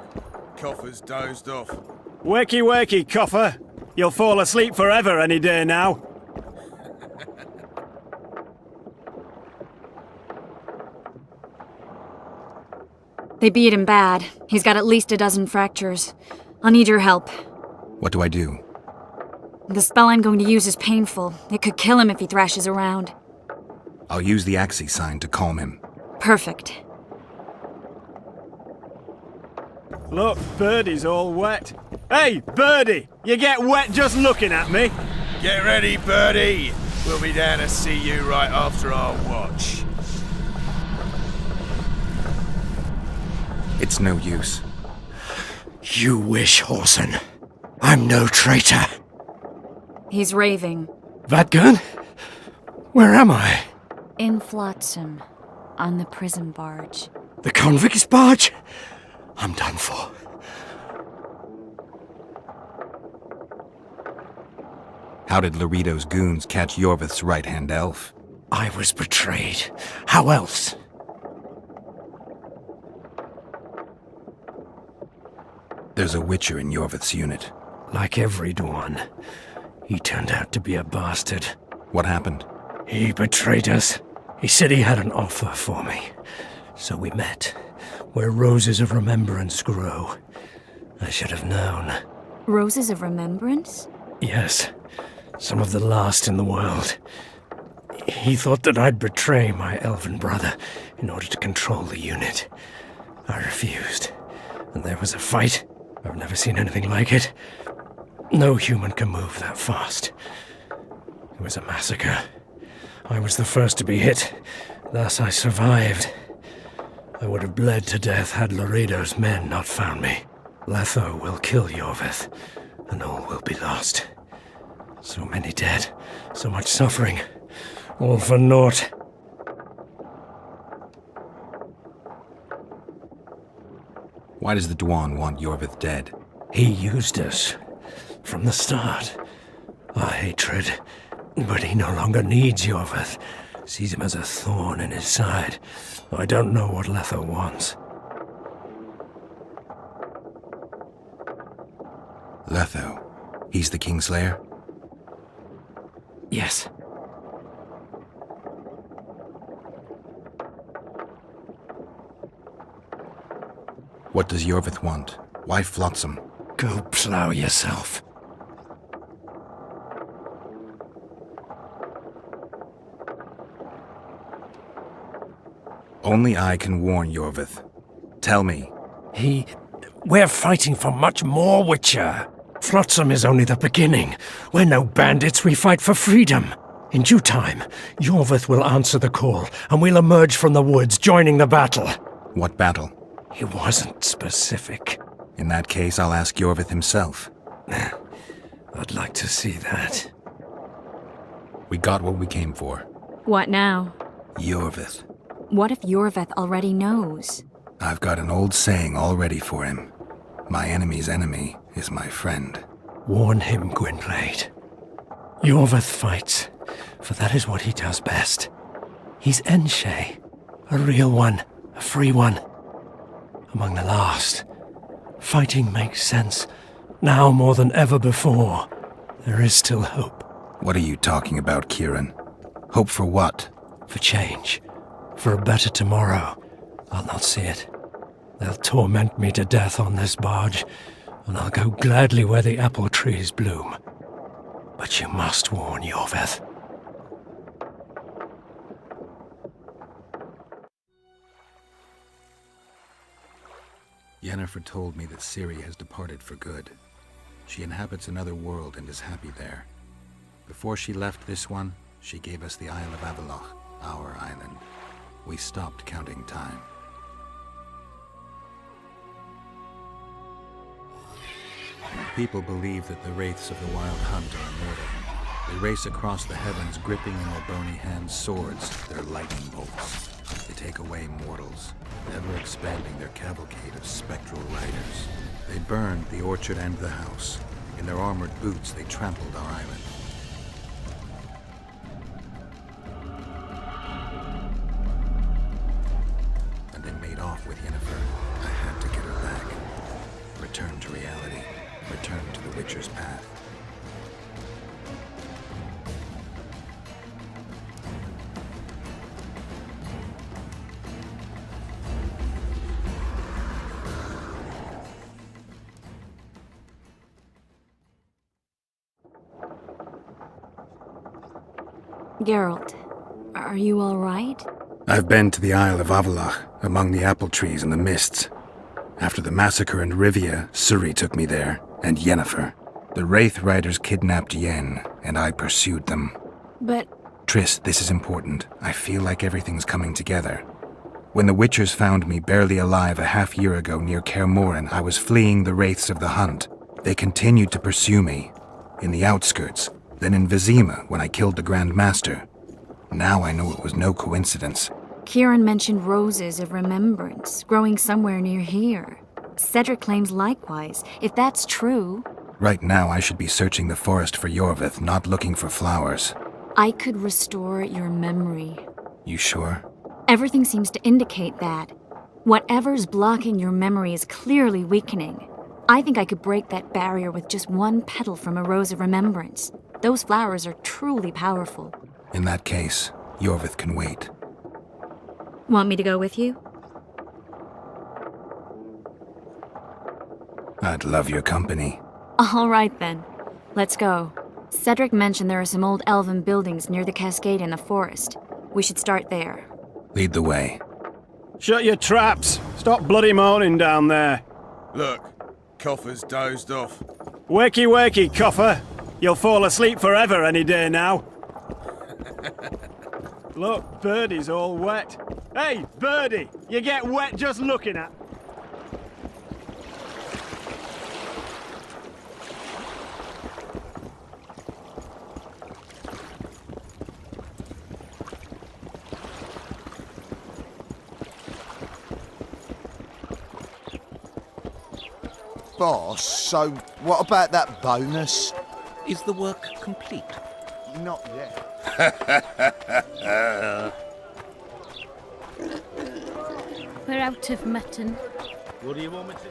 Coffer's dozed off. Wakey, wakey, Coffer. You'll fall asleep forever any day now. They beat him bad. He's got at least a dozen fractures. I'll need your help. What do I do? The spell I'm going to use is painful. It could kill him if he thrashes around. I'll use the Axii sign to calm him. Perfect. Look, Birdie's all wet. Hey, Birdie! You get wet just looking at me. Get ready, Birdie. We'll be down to see you right after our watch. It's no use. You wish, Horson. I'm no traitor. He's raving. Vadgun? Where am I? In Flotsam. On the prison barge. The convict's barge? I'm done for. How did Laredo's goons catch Yorveth's right-hand elf? I was betrayed. How else? There's a Witcher in Yorveth's unit. Like every Dwan, he turned out to be a bastard. What happened? He betrayed us. He said he had an offer for me. So we met, where roses of remembrance grow. I should have known. Roses of remembrance? Yes, some of the last in the world. He thought that I'd betray my elven brother in order to control the unit. I refused, and there was a fight. I've never seen anything like it. No human can move that fast. It was a massacre. I was the first to be hit, thus I survived. I would have bled to death had Laredo's men not found me. Letho will kill Yorveth, and all will be lost. So many dead, so much suffering, all for naught. Why does the Dwan want Yorveth dead? He used us from the start. Our hatred. But he no longer needs Yorveth. Sees him as a thorn in his side. I don't know what Letho wants. Letho. He's the Kingslayer? Yes. What does Yorveth want? Why Flotsam? Go plough yourself. Only I can warn Yorvith. Tell me. We're fighting for much more, Witcher. Flotsam is only the beginning. We're no bandits, we fight for freedom. In due time, Yorvith will answer the call, and we'll emerge from the woods, joining the battle. What battle? He wasn't specific. In that case, I'll ask Yorvith himself. I'd like to see that. We got what we came for. What now? Yorvith. What if Yorvith already knows? I've got an old saying all ready for him. My enemy's enemy is my friend. Warn him, Gwynblade. Yorvith fights, for that is what he does best. He's Enshe, a real one, a free one. Among the last. Fighting makes sense. Now more than ever before, there is still hope. What are you talking about, Kieran? Hope for what? For change. For a better tomorrow. I'll not see it. They'll torment me to death on this barge, and I'll go gladly where the apple trees bloom. But you must warn Yorvith. Yennefer told me that Ciri has departed for good. She inhabits another world and is happy there. Before she left this one, she gave us the Isle of Avallac'h, our island. We stopped counting time. People believe that the wraiths of the Wild Hunt are immortal. They race across the heavens, gripping in their bony hands swords, their lightning bolts. They take away mortals, ever expanding their cavalcade of spectral riders. They burned the orchard and the house. In their armored boots, they trampled our island. And they made off with Yennefer. I had to get her back. Return to reality. Return to the Witcher's path. Geralt, are you all right? I've been to the Isle of Avallac'h, among the apple trees and the mists. After the massacre in Rivia, Ciri took me there, and Yennefer. The Wraith Riders kidnapped Yen, and I pursued them. But... Triss, this is important. I feel like everything's coming together. When the Witchers found me barely alive a half-year ago near Kaer Morhen, I was fleeing the Wraiths of the Hunt. They continued to pursue me, in the outskirts, then in Vizima when I killed the Grand Master. Now I know it was no coincidence. Kieran mentioned roses of remembrance growing somewhere near here. Cedric claims likewise. If that's true... Right now I should be searching the forest for Yorvith, not looking for flowers. I could restore your memory. You sure? Everything seems to indicate that. Whatever's blocking your memory is clearly weakening. I think I could break that barrier with just one petal from a rose of remembrance. Those flowers are truly powerful. In that case, Yorvith can wait. Want me to go with you? I'd love your company. All right then. Let's go. Cedric mentioned there are some old elven buildings near the cascade in the forest. We should start there. Lead the way. Shut your traps! Stop bloody moaning down there. Look, Coffer's dozed off. Wakey wakey, Coffer. You'll fall asleep forever any day now. Look, Birdie's all wet. Hey, Birdie! You get wet just looking at... Boss, so what about that bonus? Is the work complete? Not yet. We're out of mutton. What do you want me to do?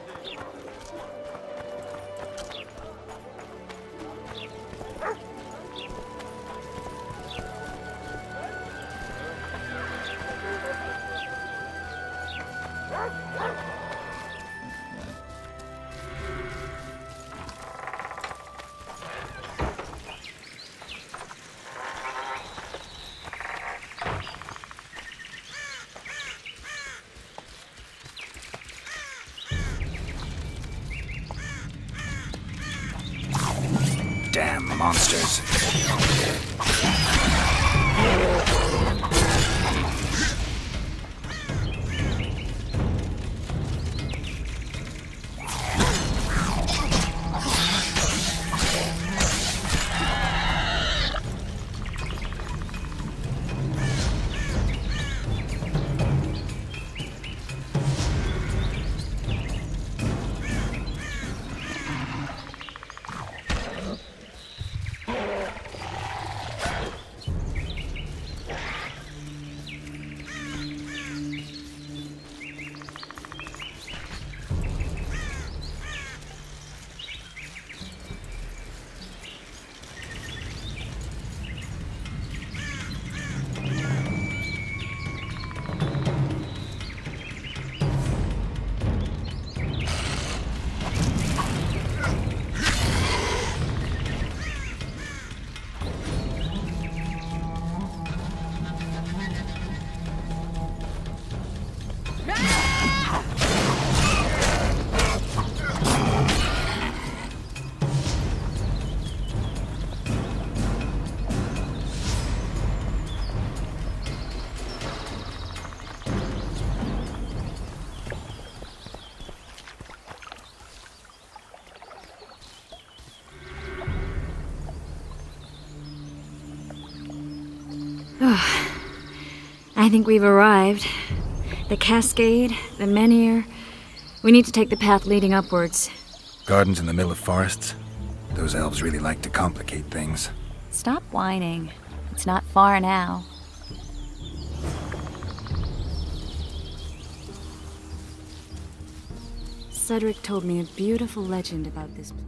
monsters. I think we've arrived. The cascade, the menhir. We need to take the path leading upwards. Gardens in the middle of forests? Those elves really like to complicate things. Stop whining. It's not far now. Cedric told me a beautiful legend about this place.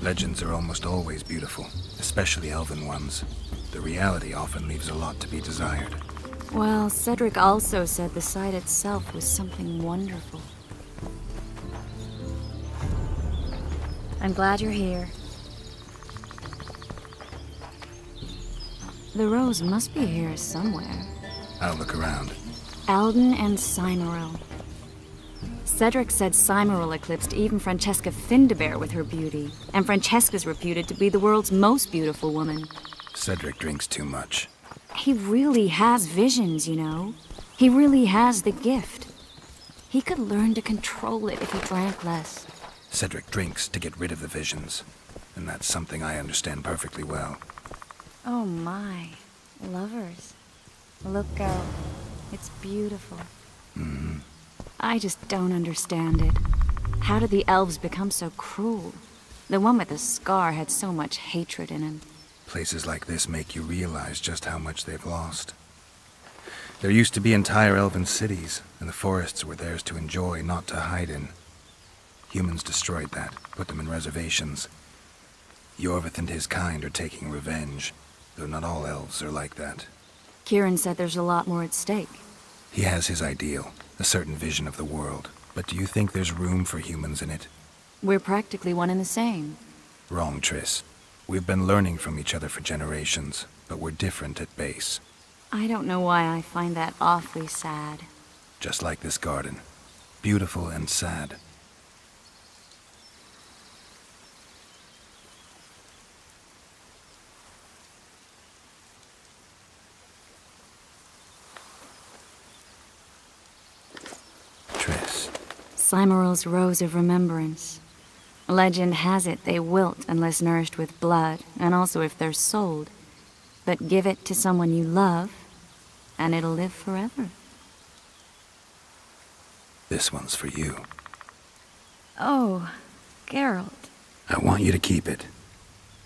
Legends are almost always beautiful, especially elven ones. The reality often leaves a lot to be desired. Well, Cedric also said the site itself was something wonderful. I'm glad you're here. The rose must be here somewhere. I'll look around. Alden and Cymoril. Cedric said Cymoril eclipsed even Francesca Findabair with her beauty, and Francesca's reputed to be the world's most beautiful woman. Cedric drinks too much. He really has visions, you know. He really has the gift. He could learn to control it if he drank less. Cedric drinks to get rid of the visions, and that's something I understand perfectly well. Oh my, lovers. Look out. It's beautiful. Mm-hmm. I just don't understand it. How did the elves become so cruel? The one with the scar had so much hatred in him. Places like this make you realize just how much they've lost. There used to be entire elven cities, and the forests were theirs to enjoy, not to hide in. Humans destroyed that, put them in reservations. Yorvith and his kind are taking revenge, though not all elves are like that. Kieran said there's a lot more at stake. He has his ideal, a certain vision of the world, but do you think there's room for humans in it? We're practically one and the same. Wrong, Triss. We've been learning from each other for generations, but we're different at base. I don't know why I find that awfully sad. Just like this garden. Beautiful and sad. Triss. Cymoril's Rose of Remembrance. Legend has it they wilt unless nourished with blood, and also if they're sold. But give it to someone you love, and it'll live forever. This one's for you. Oh, Geralt. I want you to keep it.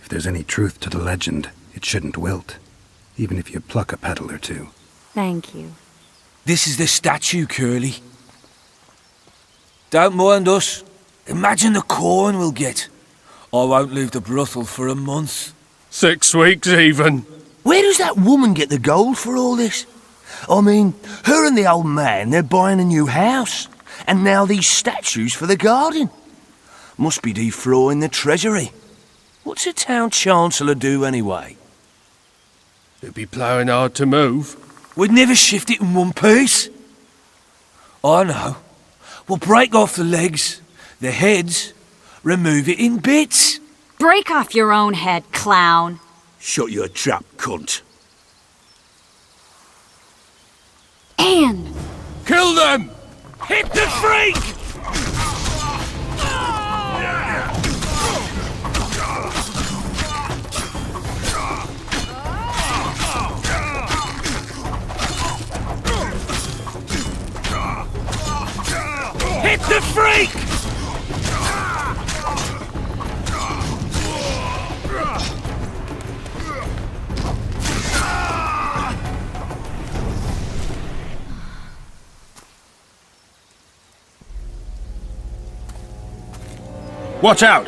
If there's any truth to the legend, it shouldn't wilt, even if you pluck a petal or two. Thank you. This is the statue, Curly. Don't mind us. Imagine the corn we'll get. I won't leave the brothel for a month. 6 weeks even. Where does that woman get the gold for all this? I mean, her and the old man, they're buying a new house. And now these statues for the garden. Must be defraying the treasury. What's a town chancellor do anyway? It'd be ploughing hard to move. We'd never shift it in one piece. I know. We'll break off the legs, the heads, remove it in bits. Break off your own head, clown. Shut your trap, cunt. Anne! Kill them! Hit the freak! Hit the freak! Watch out!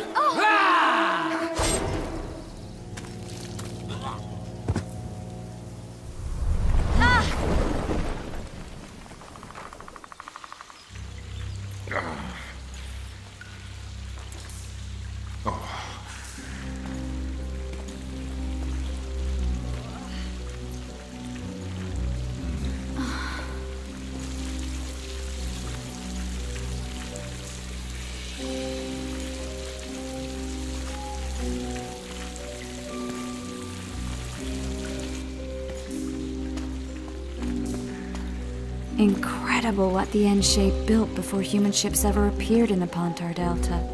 Incredible what the N-shape built before human ships ever appeared in the Pontar Delta.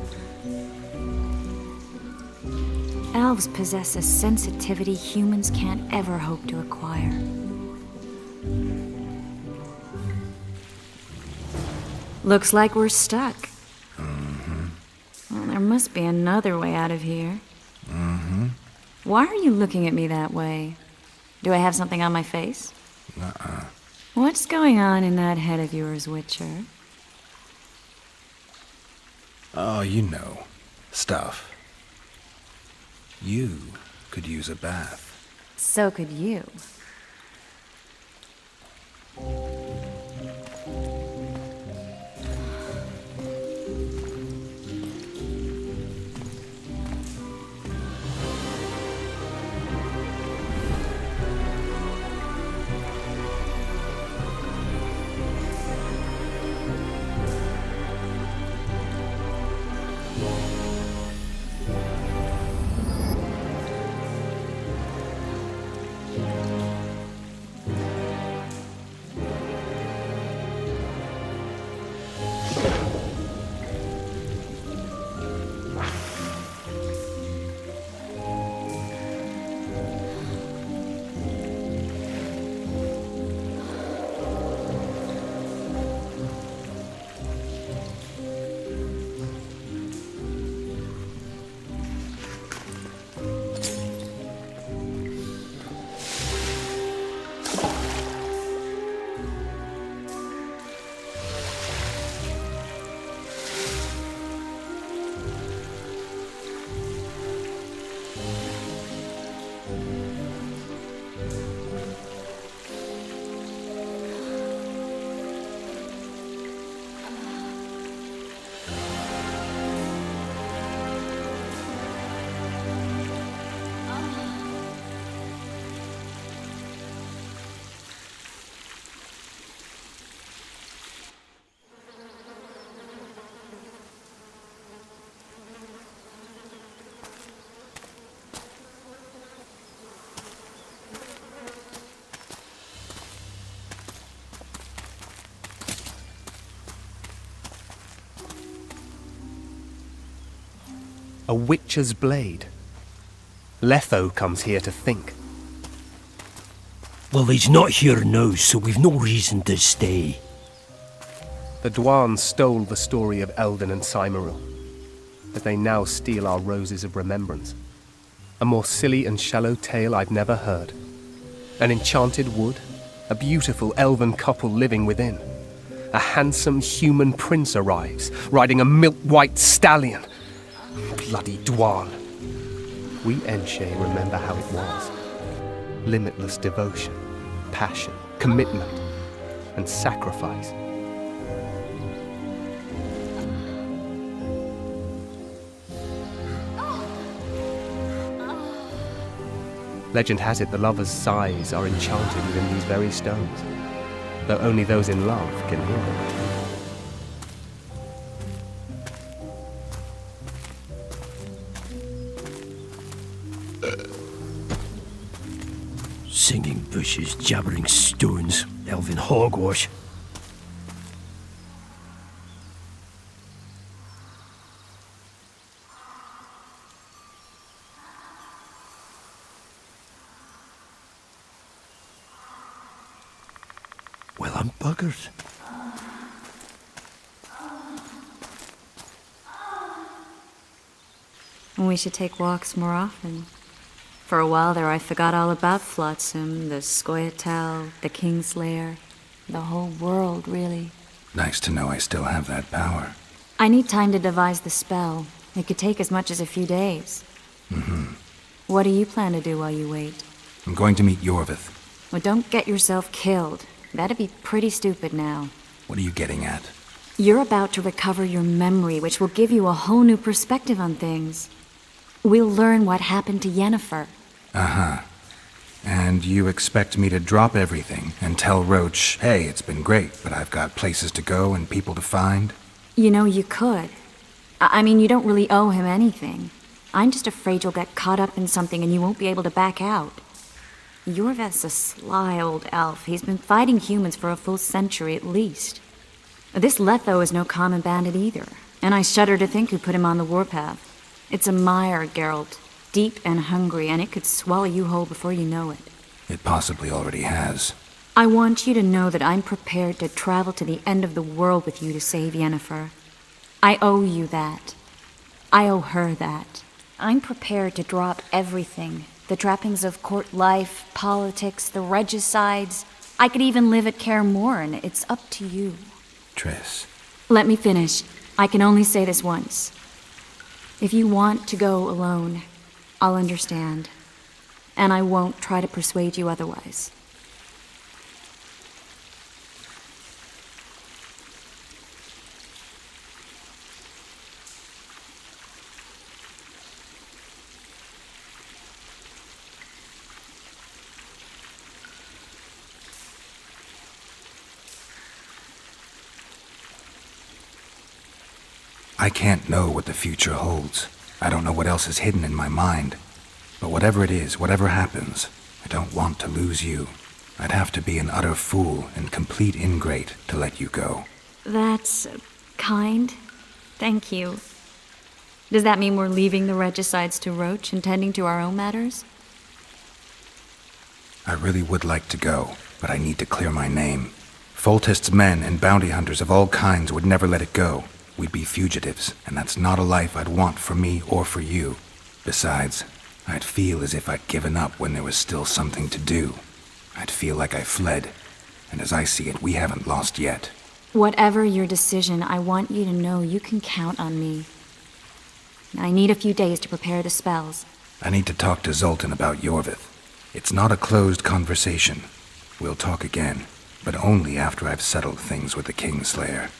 Elves possess a sensitivity humans can't ever hope to acquire. Looks like we're stuck. Well, there must be another way out of here. Why are you looking at me that way? Do I have something on my face? What's going on in that head of yours, Witcher? Oh, you know. Stuff. You could use a bath. So could you. A witcher's blade. Letho comes here to think. Well, he's not here now, so we've no reason to stay. The Dwan stole the story of Eldon and Cymoril, but they now steal our roses of remembrance. A more silly and shallow tale I've never heard. An enchanted wood, a beautiful elven couple living within. A handsome human prince arrives, riding a milk-white stallion. Bloody Dwan. We Enshe remember how it was. Limitless devotion, passion, commitment, and sacrifice. Legend has it the lovers' sighs are enchanted within these very stones, though only those in love can hear them. bushes, jabbering stones, elven hogwash. Well, I'm buggered. We should take walks more often. For a while there, I forgot all about Flotsam, the Scoia'tael, the Kingslayer, the whole world, really. Nice to know I still have that power. I need time to devise the spell. It could take as much as a few days. What do you plan to do while you wait? I'm going to meet Yorvith. Well, don't get yourself killed. That'd be pretty stupid now. What are you getting at? You're about to recover your memory, which will give you a whole new perspective on things. We'll learn what happened to Yennefer. Uh-huh. And you expect me to drop everything and tell Roach, hey, it's been great, but I've got places to go and people to find? You know, you could. I mean, you don't really owe him anything. I'm just afraid you'll get caught up in something and you won't be able to back out. Yorvith's a sly old elf. He's been fighting humans for a full century at least. This Letho is no common bandit either, and I shudder to think who put him on the warpath. It's a mire, Geralt, deep and hungry, and it could swallow you whole before you know it. It possibly already has. I want you to know that I'm prepared to travel to the end of the world with you to save Yennefer. I owe you that. I owe her that. I'm prepared to drop everything. The trappings of court life, politics, the regicides. I could even live at Kaer Morhen. It's up to you. Triss. Let me finish. I can only say this once. If you want to go alone, I'll understand. And I won't try to persuade you otherwise. I can't know what the future holds. I don't know what else is hidden in my mind. But whatever it is, whatever happens, I don't want to lose you. I'd have to be an utter fool and complete ingrate to let you go. That's kind. Thank you. Does that mean we're leaving the regicides to Roach and tending to our own matters? I really would like to go, but I need to clear my name. Foltest's men and bounty hunters of all kinds would never let it go. We'd be fugitives, and that's not a life I'd want for me or for you. Besides, I'd feel as if I'd given up when there was still something to do. I'd feel like I fled, and as I see it, we haven't lost yet. Whatever your decision, I want you to know you can count on me. I need a few days to prepare the spells. I need to talk to Zoltan about Yorvith. It's not a closed conversation. We'll talk again, but only after I've settled things with the Kingslayer.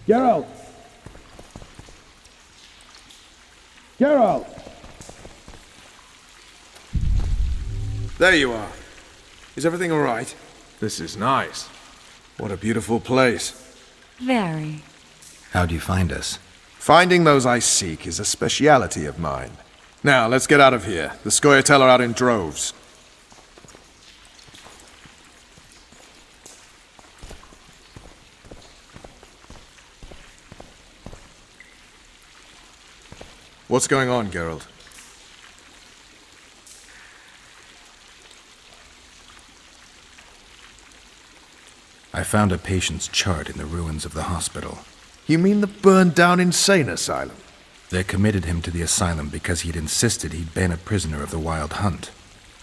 Geralt! Geralt! There you are. Is everything all right? This is nice. What a beautiful place. Very. How'd you find us? Finding those I seek is a speciality of mine. Now, let's get out of here. The Scoia'tael are out in droves. What's going on, Geralt? I found a patient's chart in the ruins of the hospital. You mean the burned-down insane asylum? They committed him to the asylum because he'd insisted he'd been a prisoner of the Wild Hunt.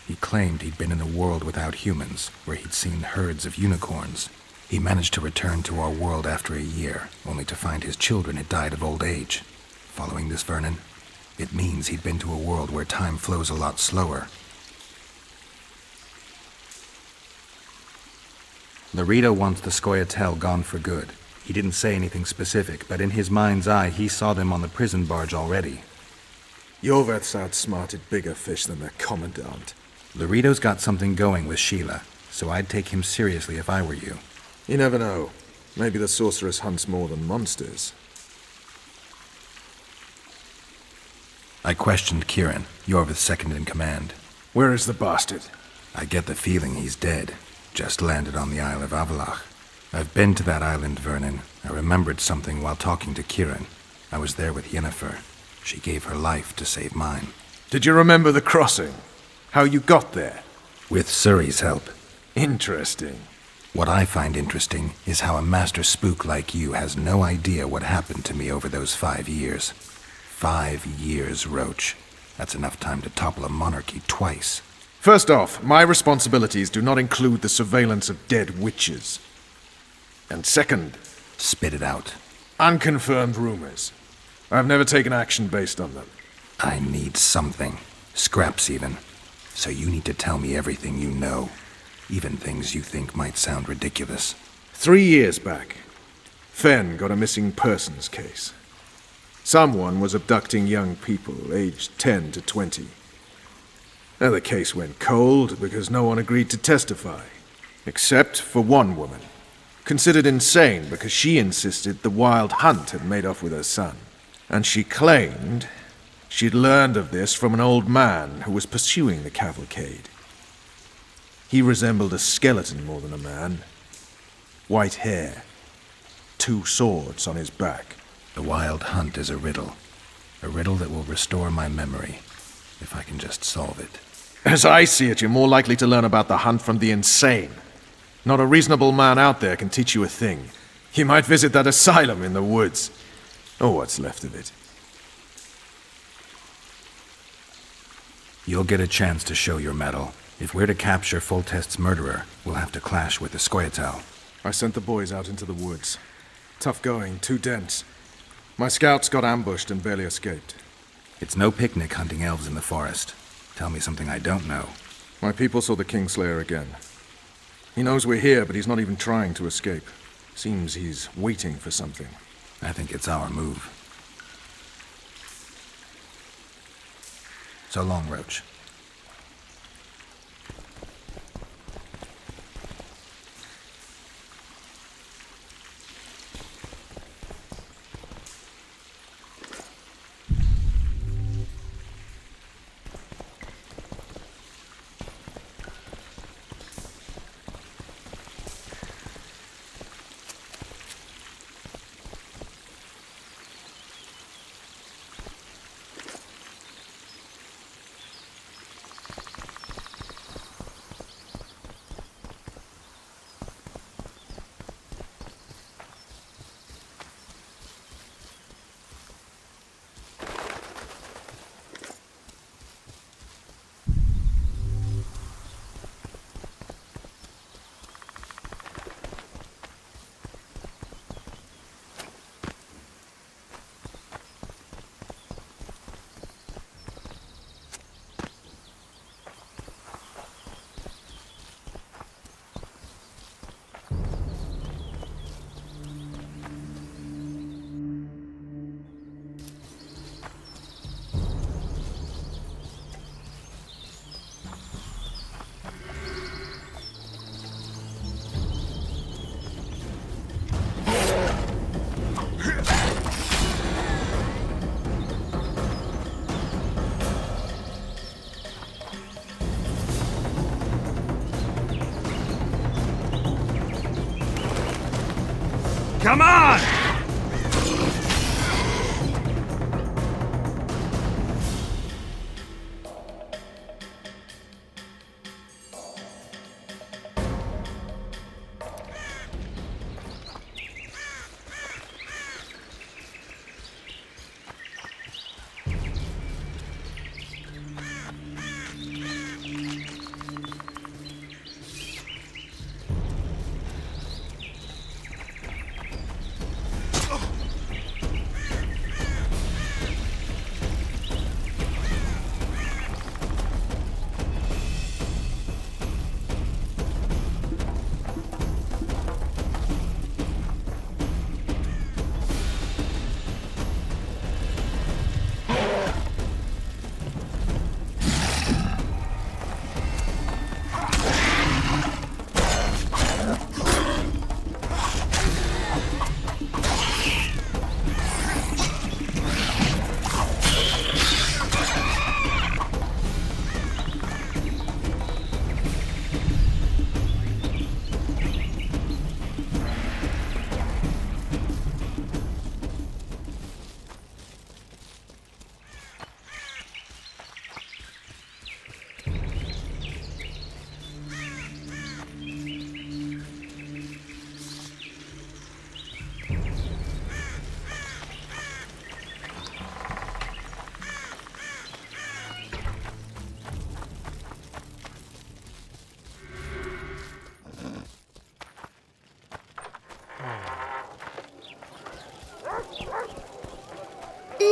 He claimed he'd been in a world without humans, where he'd seen herds of unicorns. He managed to return to our world after a year, only to find his children had died of old age. Following this, Vernon, it means he'd been to a world where time flows a lot slower. Laredo wants the Scoia'tael gone for good. He didn't say anything specific, but in his mind's eye, he saw them on the prison barge already. Yorveth's outsmarted bigger fish than the Commandant. Laredo's got something going with Sheila, so I'd take him seriously if I were you. You never know. Maybe the sorceress hunts more than monsters. I questioned Kieran, Yorvith's second in command. Where is the bastard? I get the feeling he's dead. Just landed on the Isle of Avalach. I've been to that island, Vernon. I remembered something while talking to Kieran. I was there with Yennefer. She gave her life to save mine. Did you remember the crossing? How you got there? With Suri's help. Interesting. What I find interesting is how a master spook like you has no idea what happened to me over those 5 years. 5 years, Roach. That's enough time to topple a monarchy twice. First off, my responsibilities do not include the surveillance of dead witches. And second... Spit it out. Unconfirmed rumors. I've never taken action based on them. I need something. Scraps, even. So you need to tell me everything you know. Even things you think might sound ridiculous. 3 years back, Fen got a missing persons case. Someone was abducting young people, aged 10 to 20. Now the case went cold because no one agreed to testify. Except for one woman, considered insane because she insisted the Wild Hunt had made off with her son. And she claimed she'd learned of this from an old man who was pursuing the cavalcade. He resembled a skeleton more than a man. White hair, 2 swords on his back. The Wild Hunt is a riddle. A riddle that will restore my memory, if I can just solve it. As I see it, you're more likely to learn about the hunt from the insane. Not a reasonable man out there can teach you a thing. You might visit that asylum in the woods. Or what's left of it. You'll get a chance to show your mettle. If we're to capture Foltest's murderer, we'll have to clash with the Scoia'tael. I sent the boys out into the woods. Tough going, too dense. My scouts got ambushed and barely escaped. It's no picnic hunting elves in the forest. Tell me something I don't know. My people saw the Kingslayer again. He knows we're here, but he's not even trying to escape. Seems he's waiting for something. I think it's our move. So long, Roach. Come on!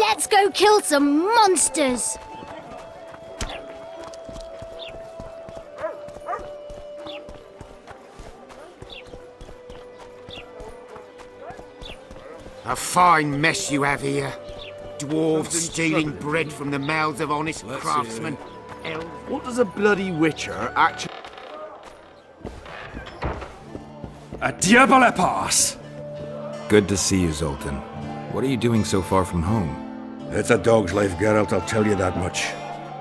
Let's go kill some monsters! A fine mess you have here. Dwarves stealing bread from the mouths of honest craftsmen. What does a bloody witcher actually... A diable pass! Good to see you, Zoltan. What are you doing so far from home? It's a dog's life, Geralt, I'll tell you that much.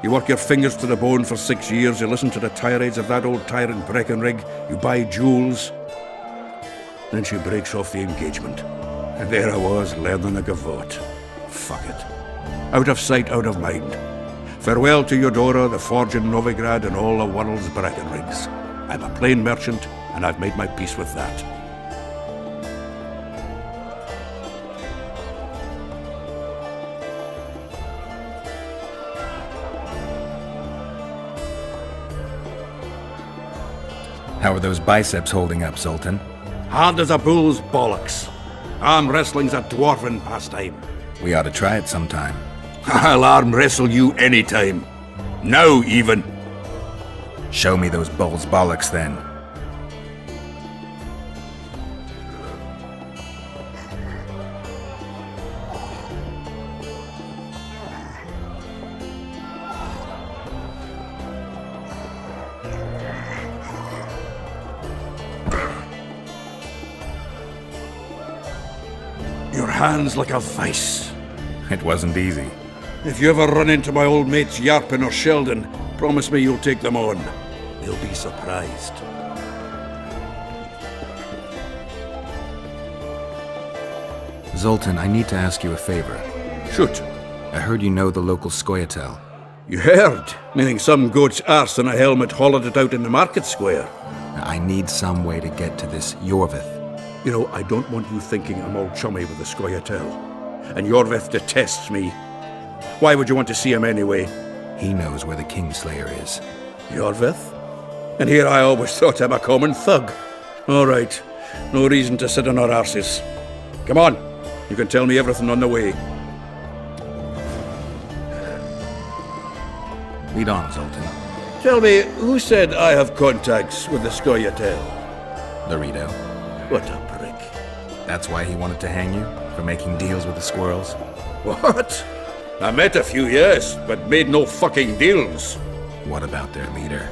You work your fingers to the bone for 6 years, you listen to the tirades of that old tyrant Breckenrig, you buy jewels. Then she breaks off the engagement. And there I was, learning a gavotte. Fuck it. Out of sight, out of mind. Farewell to Eudora, the forge in Novigrad, and all the world's Breckenrigs. I'm a plain merchant, and I've made my peace with that. How are those biceps holding up, Zoltan? Hard as a bull's bollocks. Arm wrestling's a dwarven pastime. We ought to try it sometime. I'll arm wrestle you anytime. Now, even. Show me those bull's bollocks, then. Your hand's like a vice. It wasn't easy. If you ever run into my old mates Yarpin or Sheldon, promise me you'll take them on. They'll be surprised. Zoltan, I need to ask you a favor. Shoot. I heard you know the local Scoia'tael. You heard? Meaning some goat's arse in a helmet hollowed it out in the market square. I need some way to get to this Yorvith. You know, I don't want you thinking I'm all chummy with the Scoia'tael. And Yorvith detests me. Why would you want to see him anyway? He knows where the Kingslayer is. Yorvith? And here I always thought him a common thug. All right. No reason to sit on our arses. Come on. You can tell me everything on the way. Lead on, Zoltan. Tell me, who said I have contacts with the Scoia'tael? Laredo. What a prick. That's why he wanted to hang you? For making deals with the squirrels? What? I met a few, yes, but made no fucking deals. What about their leader?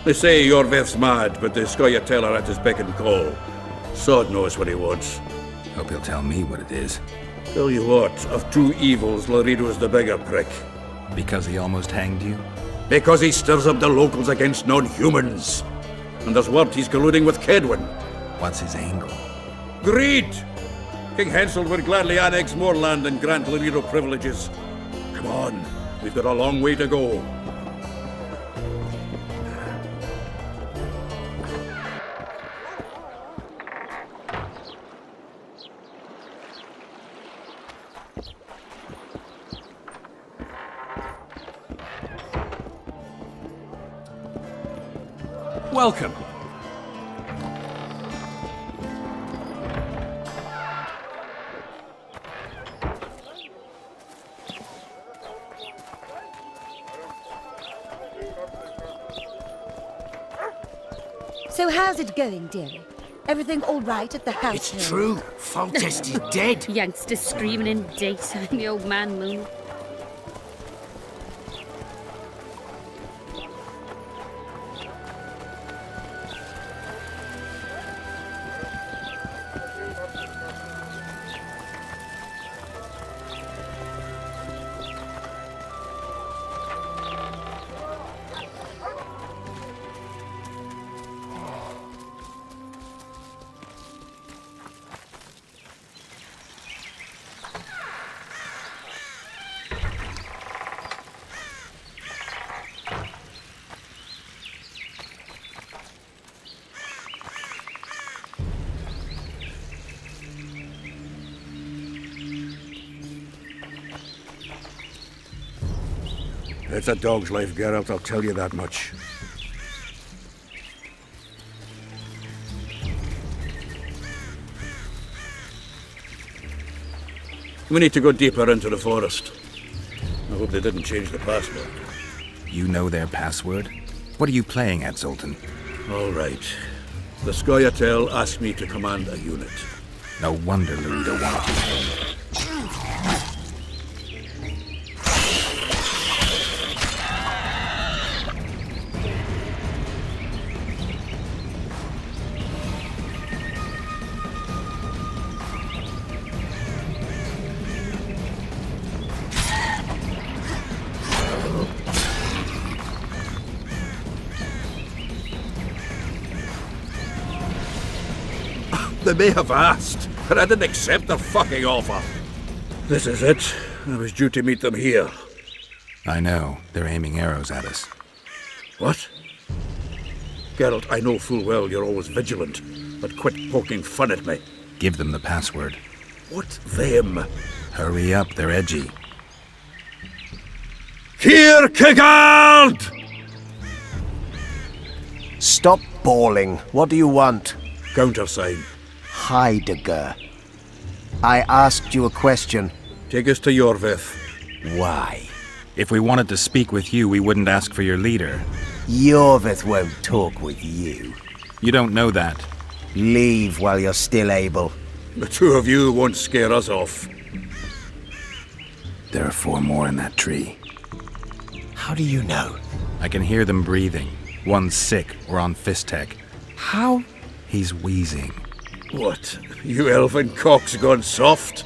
They say Yorvith's mad, but the Scoia'tael are at his beck and call. Sod knows what he wants. Hope he'll tell me what it is. Tell you what, of two evils, Laredo's the bigger prick. Because he almost hanged you? Because he stirs up the locals against non-humans. And there's word he's colluding with Kedwin. What's his angle? Greed! King Hansel would gladly annex more land and grant Laredo privileges. Come on, we've got a long way to go. Welcome. So how's it going, dearie? Everything all right at the house? It's true. Foltest is dead. Youngster screaming in daytime, the old man moon. It's a dog's life, Geralt, I'll tell you that much. We need to go deeper into the forest. I hope they didn't change the password. You know their password? What are you playing at, Zoltan? All right. The Scoia'tael asked me to command a unit. No wonder Laredo wanted you. They may have asked, but I didn't accept their fucking offer. This is it. I was due to meet them here. I know. They're aiming arrows at us. What? Geralt, I know full well you're always vigilant, but quit poking fun at me. Give them the password. What them? Hurry up, they're edgy. Here, Kigard! Stop bawling. What do you want? Countersign. Heidegger. I asked you a question. Take us to Yorvith. Why? If we wanted to speak with you, we wouldn't ask for your leader. Yorvith won't talk with you. You don't know that. Leave while you're still able. The two of you won't scare us off. There are 4 more in that tree. How do you know? I can hear them breathing. One's sick or on Fistech. How? He's wheezing. What? You elven cock's gone soft?